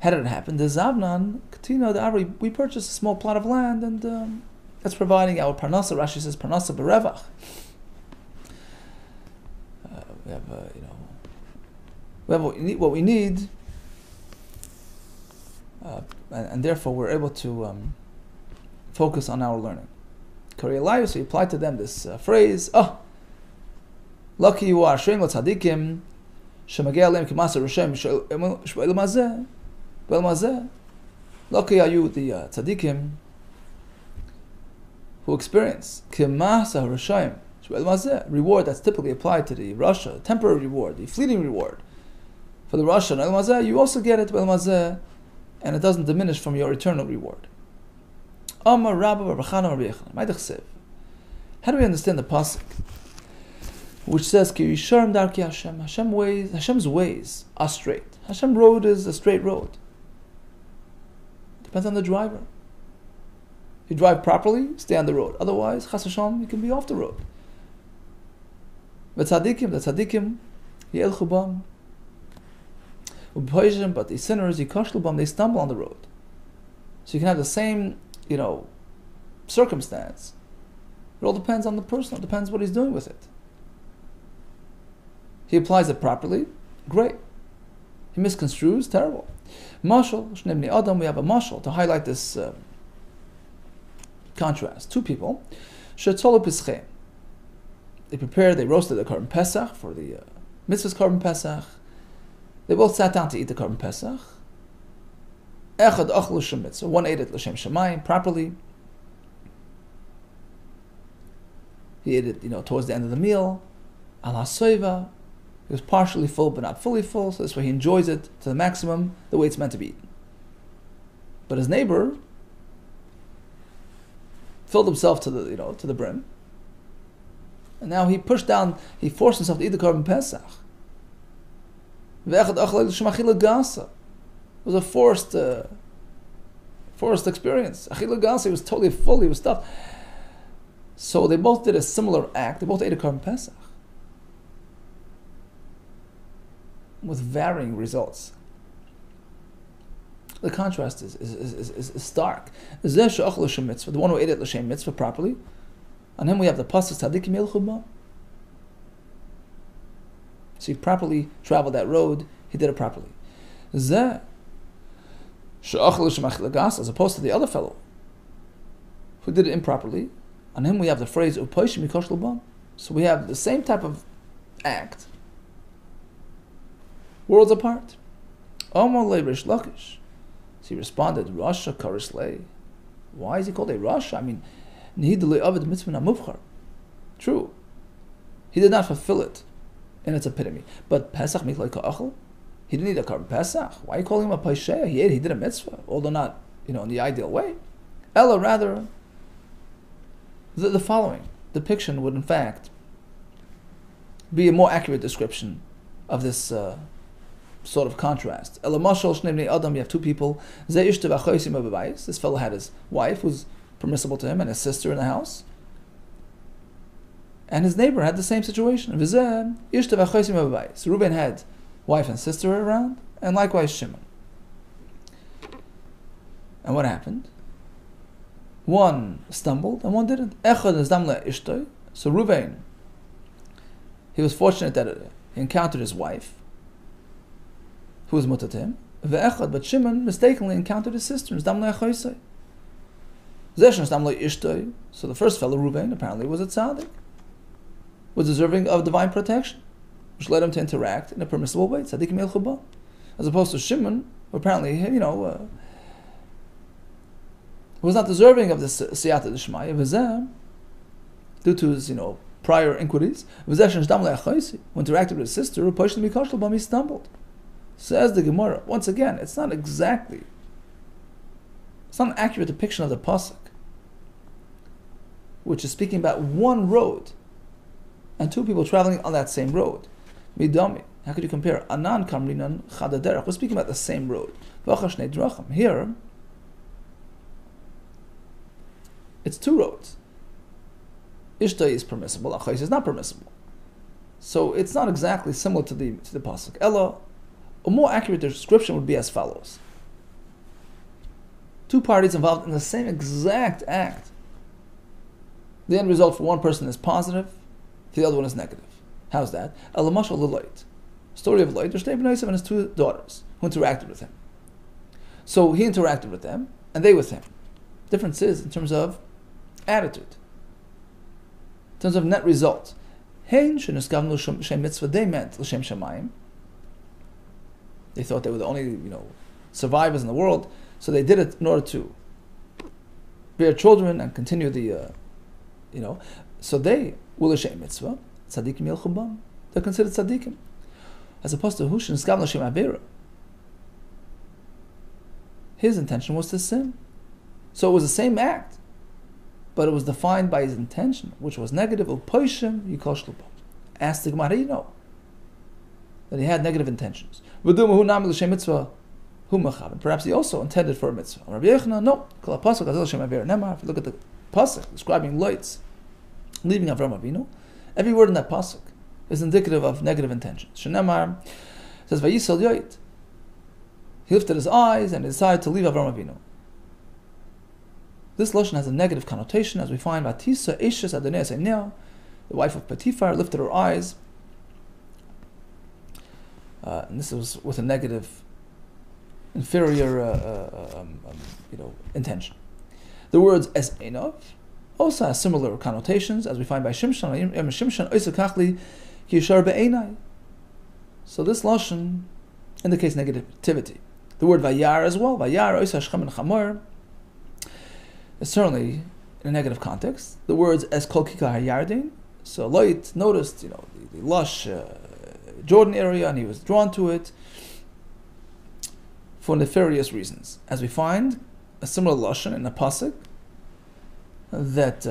How did it happen? The Zavnan, Katina, the Ari, we purchased a small plot of land, and that's providing our parnasa. Rashi says parnasa berevach. We have, we have what we need, and therefore we're able to focus on our learning. Korei, so he applied to them this phrase, lucky you are, Shein l'tzadikim, shemageh aleim k'maseh Hashem sh'el mazeh. Lucky are you, the tzadikim, who experience k'maseh Hashem sh'el mazeh, reward that's typically applied to the Rasha, temporary reward, the fleeting reward. For the Rasha and el mazeh, you also get it el mazeh, and it doesn't diminish from your eternal reward. Amar Rabba Barbachana Rabbi Yechon. How do we understand the pasuk which says Ki Yisharim Darki Hashem? Hashem's ways are straight. Hashem's road is a straight road. Depends on the driver. You drive properly, stay on the road. Otherwise, Chas Hashem, you can be off the road. But the tzaddikim, Yelchu bam. But the sinners, Yikashlu bam, they stumble on the road. So you can have the same, circumstance. It all depends on the person. It depends what he's doing with it. He applies it properly, great. He misconstrues, terrible. Mashal, Shnei Bnei Adam, we have a mashal to highlight this contrast. Two people, Shetzolu Pischem. They roasted the Korban Pesach for the mitzvah's Korban Pesach. They both sat down to eat the Korban Pesach. Echad achlu l'shem mitzvah. One ate it l'shem shamayim properly. He ate it, towards the end of the meal. Al hasoiva. He was partially full, but not fully full. So this way he enjoys it to the maximum, the way it's meant to be eaten. But his neighbor filled himself to the brim, and now he forced himself to eat the Korban Pesach. It was a forced experience. Achila Gasa, he was totally full, he was stuffed. So they both did a similar act. They both ate a Korban Pesach with varying results. The contrast is stark. The one who ate it l'shem mitzvah properly, on him we have the pasuk tzadikim yelchu ba. So he properly traveled that road. He did it properly. Zeh as opposed to the other fellow who did it improperly, on him we have the phrase u'poishim yikosh l'bam. So we have the same type of act, worlds apart. Omar le Rish Lakish. So he responded, Rasha karis le. Why is he called a Rasha? I mean, nihid le avid mitzvah muvchar. True, he did not fulfill it in its epitome. But Pesach miklei ka'achal, he didn't eat a Korban Pesach. Why are you calling him a paisheya? He did a mitzvah, although not, in the ideal way. Ella, rather, the following depiction would in fact be a more accurate description of this sort of contrast. Ella mashal shnei bnei adam, you have two people. Zeh ishtav achoysim b'bayis. This fellow had his wife, who's permissible to him, and his sister in the house. And his neighbor had the same situation. V'zeh ishtav achoysim b'bayis. Reuben had wife and sister around, and likewise Shimon. And what happened? One stumbled and one didn't. Echad nizdam le'ishtoi. So Ruvain, he was fortunate that he encountered his wife, who was mutter to him. Ve'echad, but Shimon mistakenly encountered his sister. Nizdam le'achoisai. Zeshan nizdam le'ishtoi. So the first fellow, Ruvain, apparently was a tzaddik, was deserving of divine protection, which led him to interact in a permissible way, tzaddikim el chuba, as opposed to Shimon, who apparently, was not deserving of this siyata d'shmaya, v'zeh, due to his, prior inquiries, v'zeh shen'shdam le'achoisi, who interacted with his sister, who pushed him mikashal bam, he stumbled. Says the Gemara, once again, it's not an accurate depiction of the pasuk, which is speaking about one road, and two people traveling on that same road. Midami. How could you compare? Anan kamrinan chadaderach. We're speaking about the same road. V'achashnei drachim. Here, it's two roads. Ishtay is permissible. Achais is not permissible. So it's not exactly similar to the pasuk. Ella, a more accurate description would be as follows: two parties involved in the same exact act. The end result for one person is positive, for the other one is negative. How's that? Elamashal l'loit. Story of Lot. There's Shnei Bnei Yosef and his two daughters who interacted with him. So he interacted with them, and they with him. Difference is in terms of attitude, in terms of net result. Hein sheniskavnu shem mitzvah. They meant l'shem shamayim. They thought they were the only, survivors in the world, so they did it in order to bear children and continue the, So they will l'shem mitzvah. Tzadikim yelchubam. They're considered tzadikim, as opposed to Hushin Skavna Shem Avera. His intention was to sin. So it was the same act, but it was defined by his intention, which was negative. Ask the Gemara, how do you know that he had negative intentions? Perhaps he also intended for a mitzvah. No. If you look at the pasuk describing lights leaving Avram Avinu, every word in that pasuk is indicative of negative intentions. Shenemar says, "Vayisal yoyit." He lifted his eyes and decided to leave Avram Avinu. This lashon has a negative connotation, as we find Batisa Eshes Adonai Seinea, the wife of Potiphar, lifted her eyes, and this was with a negative, inferior, intention. The words Es Enov also has similar connotations, as we find by Shimshon. So this lashon indicates negativity. The word Vayar as well, Vayar Oisa Shchem and Chamor, is certainly in a negative context. The words Es Kol Kikar HaYarden. So Lot noticed, the lush Jordan area, and he was drawn to it for nefarious reasons. As we find a similar lashon in a pasuk that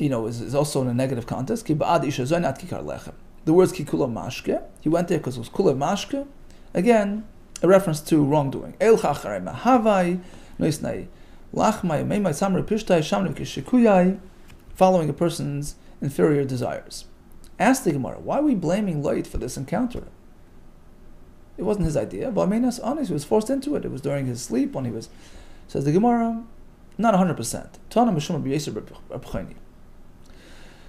is also in a negative context. The words ki kula mashke, he went there because it was kula mashke, again a reference to wrongdoing. El chacharei mahavai noisnai lachmai meimai samri pishtai shamnu kishikuyai, following a person's inferior desires. Ask the Gemara, why are we blaming Lot for this encounter? It wasn't his idea, but Meinas honest, he was forced into it. It was during his sleep when he was. Says the Gemara, not 100%. Tana Mishum B'Yeser Rabchaini.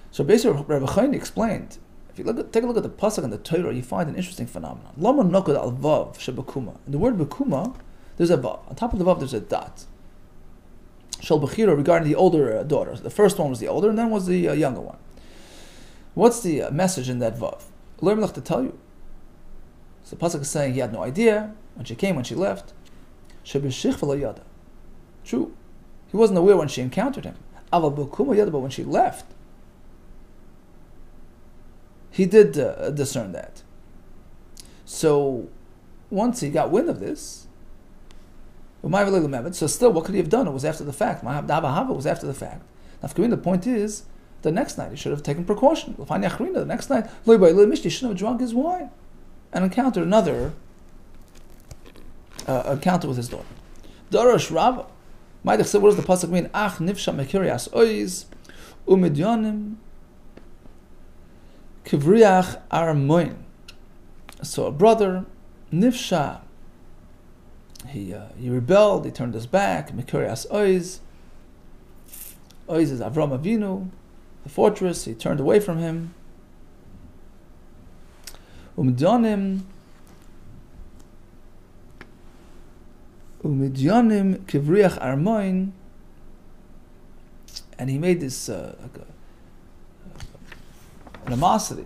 So B'Yeser Rabchaini explained, if you take a look at the pasuk and the Torah, you find an interesting phenomenon. Lama nokad al vav shebakuma. In the word bakuma, there's a vav. On top of the vav, there's a dot. Shel bechira, regarding the older daughter. The first one was the older, and then was the younger one. What's the message in that vav? Learn to tell you. So the pasuk is saying he had no idea when she came, when she left. Shebeshich v'lo yada. True, he wasn't aware when she encountered him. Aval bakuma yada, but when she left, he did discern that. So once he got wind of this, so still, what could he have done? It was after the fact. It was after the fact. Now, the point is, the next night he should have taken precaution. The next night, he shouldn't have drunk his wine and encountered another encounter with his daughter. Darash Rava. What does the pasuk mean? Ach nifsha mekirias oiz umidyonim kivriach armoin. So a brother, nifsha, he rebelled, he turned his back. Mikurias Oiz. Oiz is Avram Avinu, the fortress. He turned away from him. Umidyanim kivriach armoin, and he made this animosity,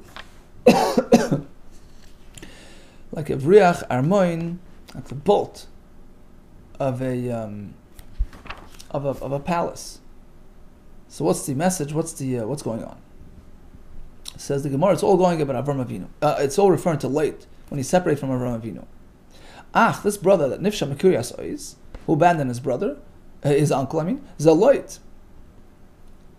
like a vriach armoin, like the bolt of a palace. So what's the message? What's going on? Says the Gemara, it's all going about Avram Avinu. It's all referring to late, when he separated from Avram Avinu. This brother that Nifsha Mekurias Oiz, who abandoned his brother, his uncle, Zaloit.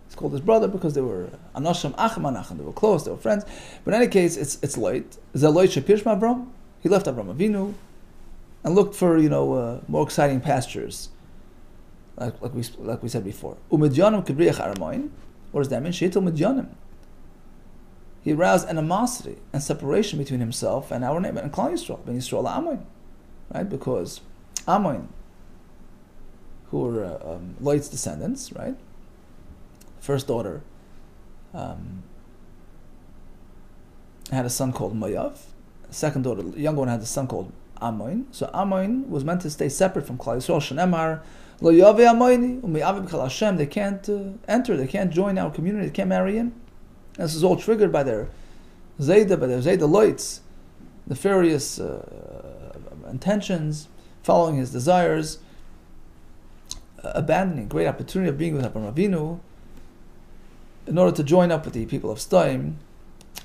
It's called his brother because they were Anosham Achim Anachim, they were close, they were friends. But in any case, it's late. Zaloit Shapirshma Avram. He left Avram Avinu and looked for more exciting pastures, like we said before. Umidyanim Kibriach Aramoin. What does that mean? Sheitel Midyanim. He aroused animosity and separation between himself and our neighbor, and Klal Yisrael, Ben Yisrael Amoin, right? Because Amoin, who were Lot's descendants, right? First daughter had a son called Moav. Second daughter, the younger one, had a son called Amoin. So Amoin was meant to stay separate from Klal Yisrael. Shenemar Lo Yave Amoini Umi'avi B'Chal Hashem. They can't enter. They can't join our community. They can't marry in. And this is all triggered by their Zayda Loits, nefarious intentions, following his desires, abandoning great opportunity of being with Avram Avinu in order to join up with the people of Staim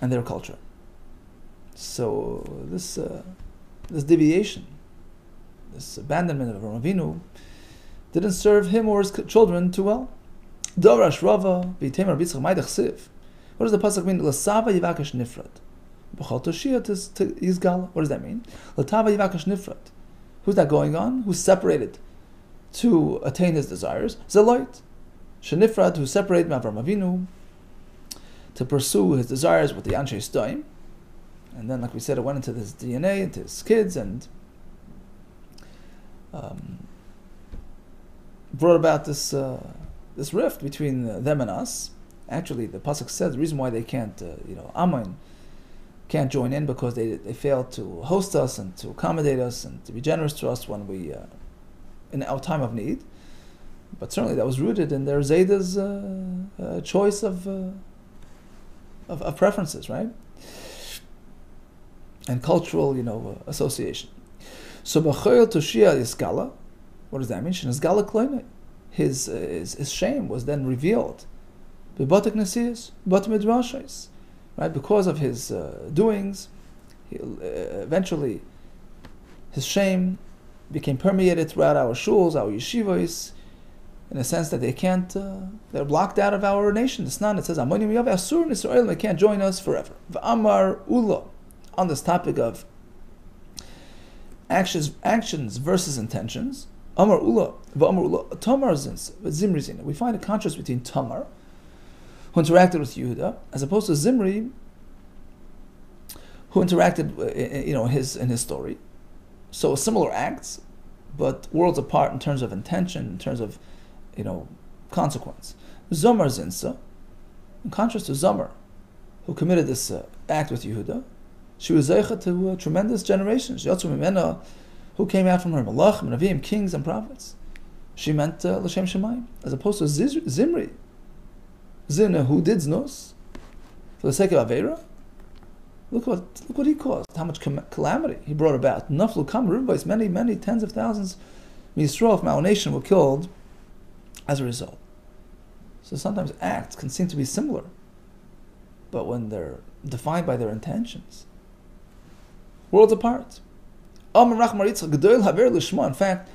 and their culture. So this deviation, this abandonment of Avram Avinu, didn't serve him or his children too well. Dorash Rava v'Temer Bitzchak Maydach Siv. What does the pasuk mean? L'sava yivakesh nifrat. B'chol toshia yizgala. What does that mean? L'tava yivakesh nifrat. Who's that going on? Who's separated to attain his desires? Zeloit. Shenifrat, who separated from Avram Avinu to pursue his desires with the Anshe Stoim. And then, like we said, it went into his DNA, into his kids, and brought about this rift between them and us. Actually, the pasuk says the reason why they can't, Ammon can't join in because they failed to host us and to accommodate us and to be generous to us when we, in our time of need. But certainly that was rooted in their Zayda's choice of preferences, right? And cultural, association. So b'choyel toshia iskala. What does that mean? Shenizgala kloinei. His shame was then revealed. B'batek nesiyas, b'batek midrashos. Right? Because of his doings, eventually his shame became permeated throughout our shuls, our yeshivos, in a sense that they can't, they're blocked out of our nation. It's not, it says, Amonim Yav Asur Nisrael, they can't join us forever. V'amar Ula, on this topic of actions versus intentions, Amar Ula, V'amar Ula, Tamar Zimri Zina. We find a contrast between Tamar, who interacted with Yehuda, as opposed to Zimri, who interacted, in his story. So similar acts, but worlds apart in terms of intention, in terms of, consequence. Zomar Zinsa, in contrast to Zomar, who committed this act with Yehuda, she was zeicha to tremendous generations. Yotzu Mimena, who came out from her Malachim, Navim, kings and prophets. She meant L'Shem Shemayim, as opposed to Zimri, Zina, who did znos for the sake of Aveira. Look what he caused. How much calamity he brought about. Naflu Kam Rubais, many tens of thousands Yisrael from our nation were killed as a result. So sometimes acts can seem to be similar, but when they're defined by their intentions, worlds apart. In fact,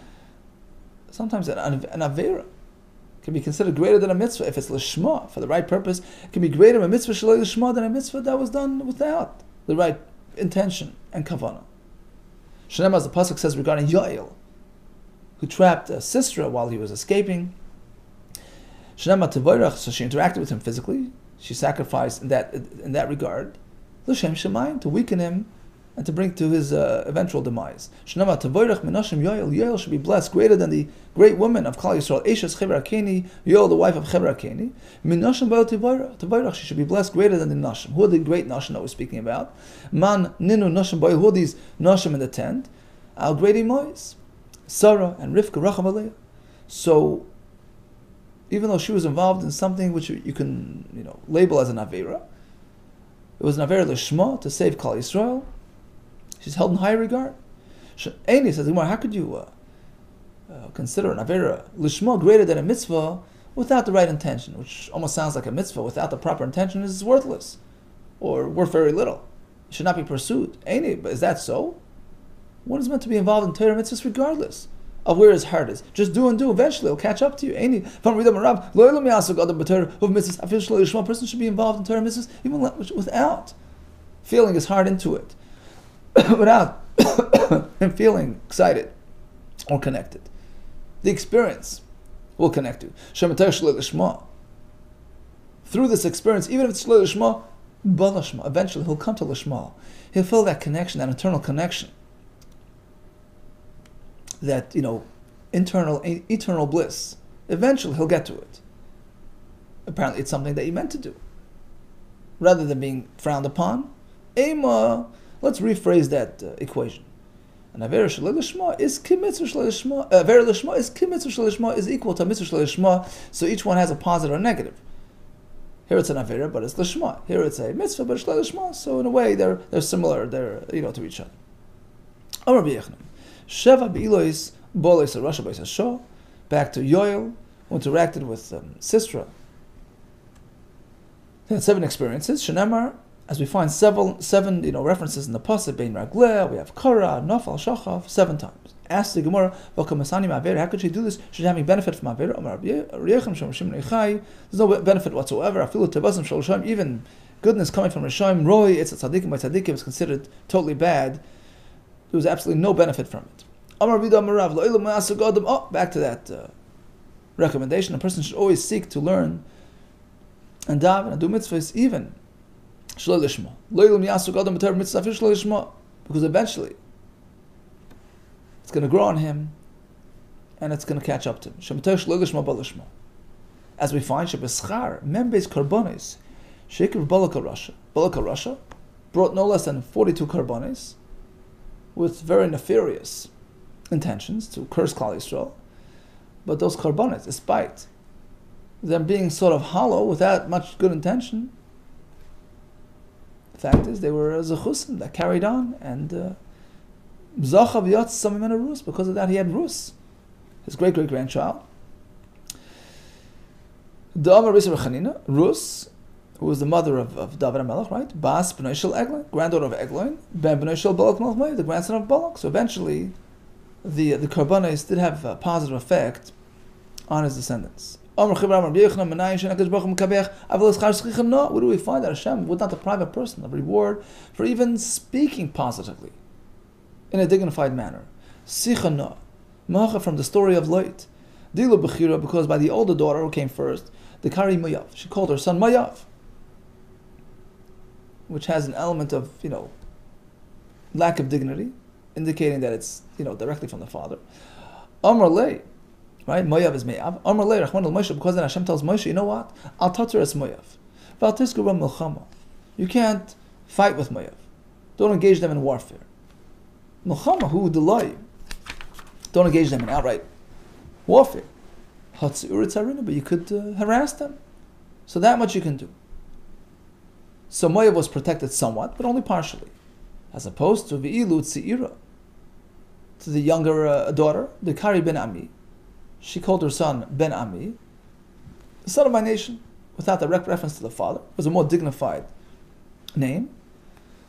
sometimes an Aveira can be considered greater than a mitzvah if it's lishma, for the right purpose. It can be greater a mitzvah shaloi lishma than a mitzvah that was done without the right intention and kavanah. Shalem, as the pasuk says regarding Yael, who trapped Sisera while he was escaping. Shalem tevorach, so she interacted with him physically. She sacrificed in that regard l'shem shemayim, to weaken him and to bring to his eventual demise. Yoel should be blessed greater than the great woman of Klal Yisrael, Eshes Chever Akeni, Yoel, the wife of Chever Akeni. She should be blessed greater than the Nashim. Who are the great Nashim that we're speaking about? Man Ninu Nashim Boil. Who are these Nashim in the tent? Al Grady Mois, Sarah and Rivka Racham Aleah. So, even though she was involved in something which you can label as an Avera, it was an Avera Lishma to save Klal Yisrael. She's held in high regard. Eini says, how could you consider an Avera Lishma greater than a mitzvah without the right intention, which almost sounds like a mitzvah without the proper intention is worthless or worth very little. It should not be pursued. Eini, but is that so? One is meant to be involved in Torah mitzvahs regardless of where his heart is. Just do and do. Eventually, it'll catch up to you. A person should be involved in Torah mitzvahs even without feeling his heart into it, without him feeling excited or connected. The experience will connect you. Through this experience, even if it's Shloi Lishma, eventually he'll come to Lishma. He'll feel that connection, that internal connection. That eternal bliss. Eventually he'll get to it. Apparently it's something that he meant to do, rather than being frowned upon. Let's rephrase that equation. An avera shloi lishma is kimitzvah shloi lishma. Avera lishma is kimitzvah shloi lishma is equal to mitzvah shloi lishma. So each one has a positive or negative. Here it's an avera, but it's lishma. Here it's a mitzvah, but it's shloi lishma. So in a way they're similar. They're to each other. Amar b'yechnim. Sheva be'ilois bolos Rasha b'is Hasho. Back to Yoel, who interacted with Sisera. He had 7 experiences. Shenemar, as we find seven references in the pasuk. Bein Ragleh, we have Korah, Nafal, Shachav, 7 times. Ask the Gemara, how could she do this? Should have any benefit from Avera? There's no benefit whatsoever. Even goodness coming from Rishayim, Roy, it's a tzaddikim by tzaddikim, is considered totally bad. There was absolutely no benefit from it. Back to that recommendation. A person should always seek to learn and daven and do mitzvahs, even shloi lishma. Because eventually it's going to grow on him and it's going to catch up to him. As we find, members karbonis, Sheikh Balaka Russia brought no less than 42 karbonis with very nefarious intentions to curse Klal Yisrael. But those karbonis, despite them being sort of hollow without much good intention, the fact is they were zechusim that carried on, and Zachav Yatz Samimena Rus. Because of that, he had Rus, his great-great-grandchild. The Amar Chanina, Rus, who was the mother of David HaMelech, right? Bas B'nai Shel Eglon, granddaughter of Eglon, Ben B'nai Shel Balak Melech Meir, the grandson of Balak. So eventually, the karbonos did have a positive effect on his descendants. Where do we find that Hashem would not deprive a person of reward for even speaking positively in a dignified manner? Sichana, Macha from the story of Lot. Dilu Bechira, because by the older daughter who came first, the Kari Mayav, she called her son Mayav, which has an element of, lack of dignity, indicating that it's, directly from the father. Amar Lei, right? Mayav is Mayav. Amar Lei, Rachman al-Moshe, because then Hashem tells Moshe, you know what? Al tater es Mayav. Val tisku ram milchama. You can't fight with Mayav. Don't engage them in warfare. Milchama, who delay. Don't engage them in outright warfare. But you could harass them. So that much you can do. So Moav was protected somewhat, but only partially. As opposed to V'ilu Tzira, to the younger daughter, the Kari ben Ami. She called her son Ben Ami, the son of my nation, without direct reference to the father. It was a more dignified name.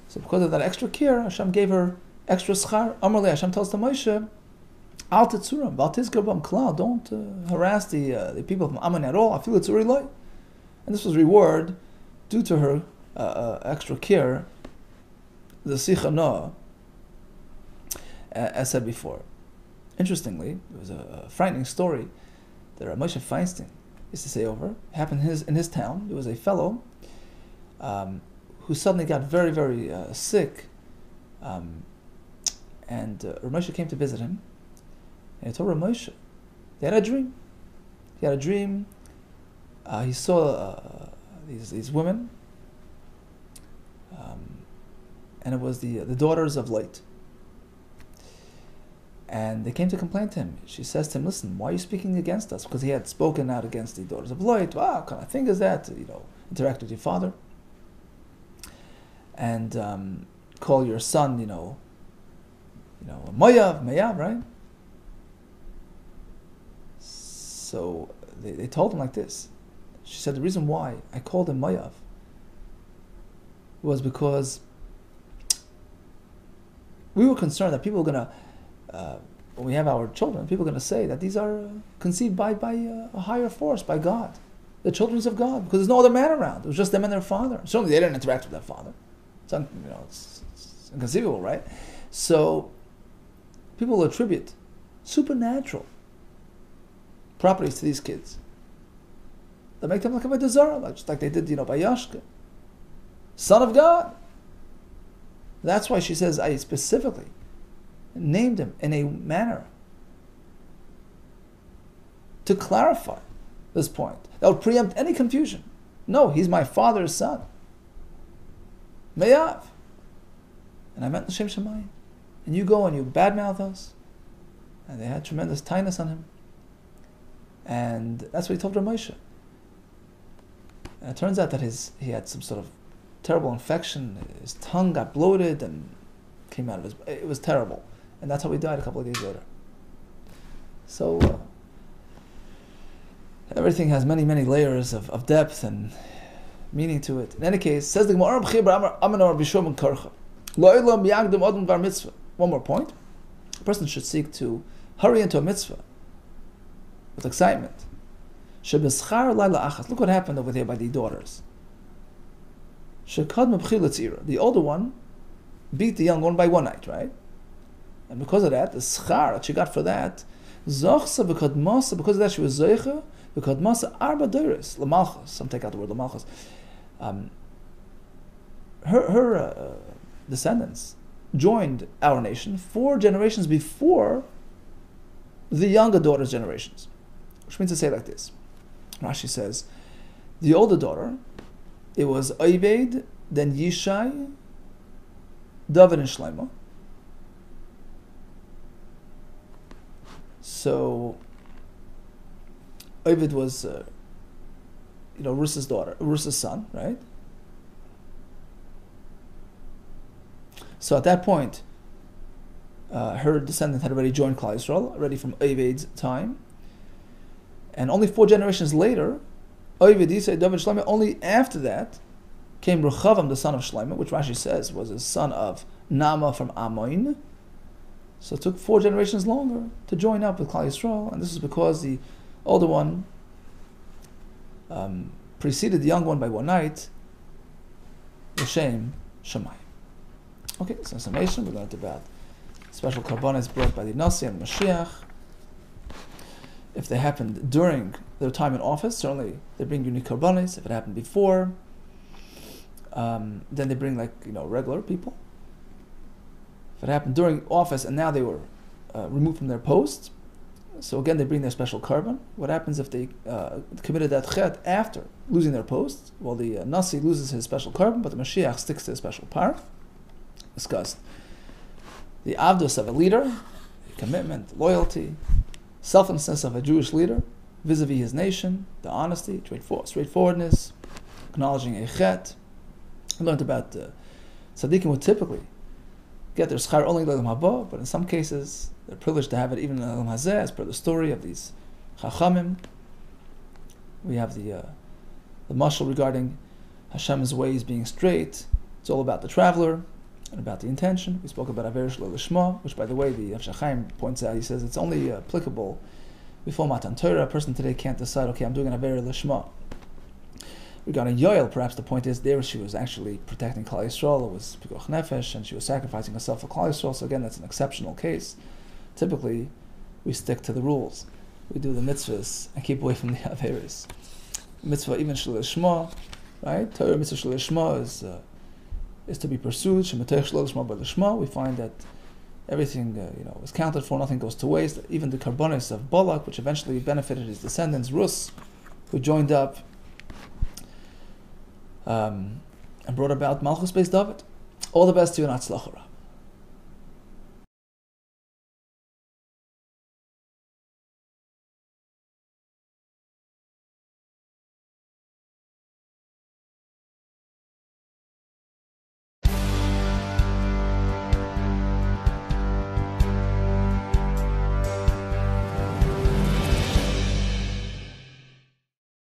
So because of that extra care, Hashem gave her extra schar. Amarle, Hashem tells to Moshe, Al Tetzuram, Val Tizkarbam Klal, don't harass the people from Ammon at all. I feel it's very light. And this was reward due to her extra care, the Sichana, as said before. Interestingly, it was a frightening story that Moshe Feinstein used to say over. It happened in his town. There was a fellow who suddenly got very, very sick And Rav Moshe came to visit him, and he told Rav Moshe, they had a dream. He had a dream. He saw these women, and it was the daughters of light. And they came to complain to him. She says to him, listen, why are you speaking against us? Because he had spoken out against the daughters of light. Wow, what kind of thing is that? Interact with your father. And call your son, Mayav, right? So they told him like this. She said, the reason why I called him Mayav was because we were concerned that people were going to, when we have our children, people are going to say that these are conceived by a higher force, by God, the children of God, because there's no other man around. It was just them and their father. Certainly they didn't interact with their father. It's inconceivable, right? So people will attribute supernatural properties to these kids that make them like a Avodah, just like they did, by Yashka, son of God. That's why she says, I specifically named him in a manner to clarify this point. That would preempt any confusion. No, he's my father's son. Mayav. And I meant L'Shem Shemayim. And you go and you badmouth us. And they had tremendous tightness on him. And that's what he told Rav Moshe. And it turns out that he had some sort of terrible infection. His tongue got bloated and came out of it was terrible. And that's how he died a couple of days later. So everything has many, many layers of depth and meaning to it. In any case, says the Gemara, one more point. A person should seek to hurry into a mitzvah with excitement. Look what happened over there by the daughters. The older one beat the young one by one night, right? And because of that, the schar that she got for that, because of that she was zeicha, because masa arba doris lamalchus. Some take out the word lamalchus. Her descendants joined our nation 4 generations before the younger daughter's generations, which means to say like this. Rashi says, the older daughter, it was Oived, then Yishai, David, and Shlomo. So Oived was, Rusa's son, right? So at that point, her descendant had already joined Klal Yisrael, already from Oved's time. And only 4 generations later, Oved, Yisai, David, Shlomo, only after that came Rechavam, the son of Shlomo, which Rashi says was his son of Nama from Amoin. So it took 4 generations longer to join up with Klal Yisrael, and this is because the older one preceded the young one by one night, L'Shem Shemayim. Okay, so in summation, we learned about special karbanos brought by the Nasi and Mashiach. If they happened during their time in office, certainly they bring unique karbanos. If it happened before, then they bring regular people. If it happened during office and now they were removed from their posts, so again they bring their special karban. What happens if they committed that chet after losing their posts? Well, the Nasi loses his special karban, but the Mashiach sticks to his special par. Discussed the avdus of a leader, commitment, loyalty, selflessness of a Jewish leader vis-a-vis his nation, the honesty, straightforwardness, acknowledging a chet. We learned about tzaddikim would typically get their schar only in Olam Haba, but in some cases they're privileged to have it even in Olam Hazeh, as per the story of these chachamim. We have the mashal regarding Hashem's ways being straight. It's all about the traveler and about the intention. We spoke about Aver Shelo Lishma, which, by the way, the Avshei Chaim points out. He says it's only applicable before Matan Torah. A person today can't decide, okay, I'm doing an Aver Lishma. Regarding Yoel, perhaps the point is there she was actually protecting Klal Yisrael. It was Pikuach Nefesh, and she was sacrificing herself for Klal Yisrael. So again, that's an exceptional case. Typically, we stick to the rules. We do the mitzvahs and keep away from the Averis. Mitzvah, even Shelo Lishma, right? Torah mitzvah Shelo Lishma is to be pursued. We find that everything is counted for, nothing goes to waste. Even the karbonis of Balak, which eventually benefited his descendants, Rus, who joined up and brought about Malchus Beis David. All the best to you and Atzlach.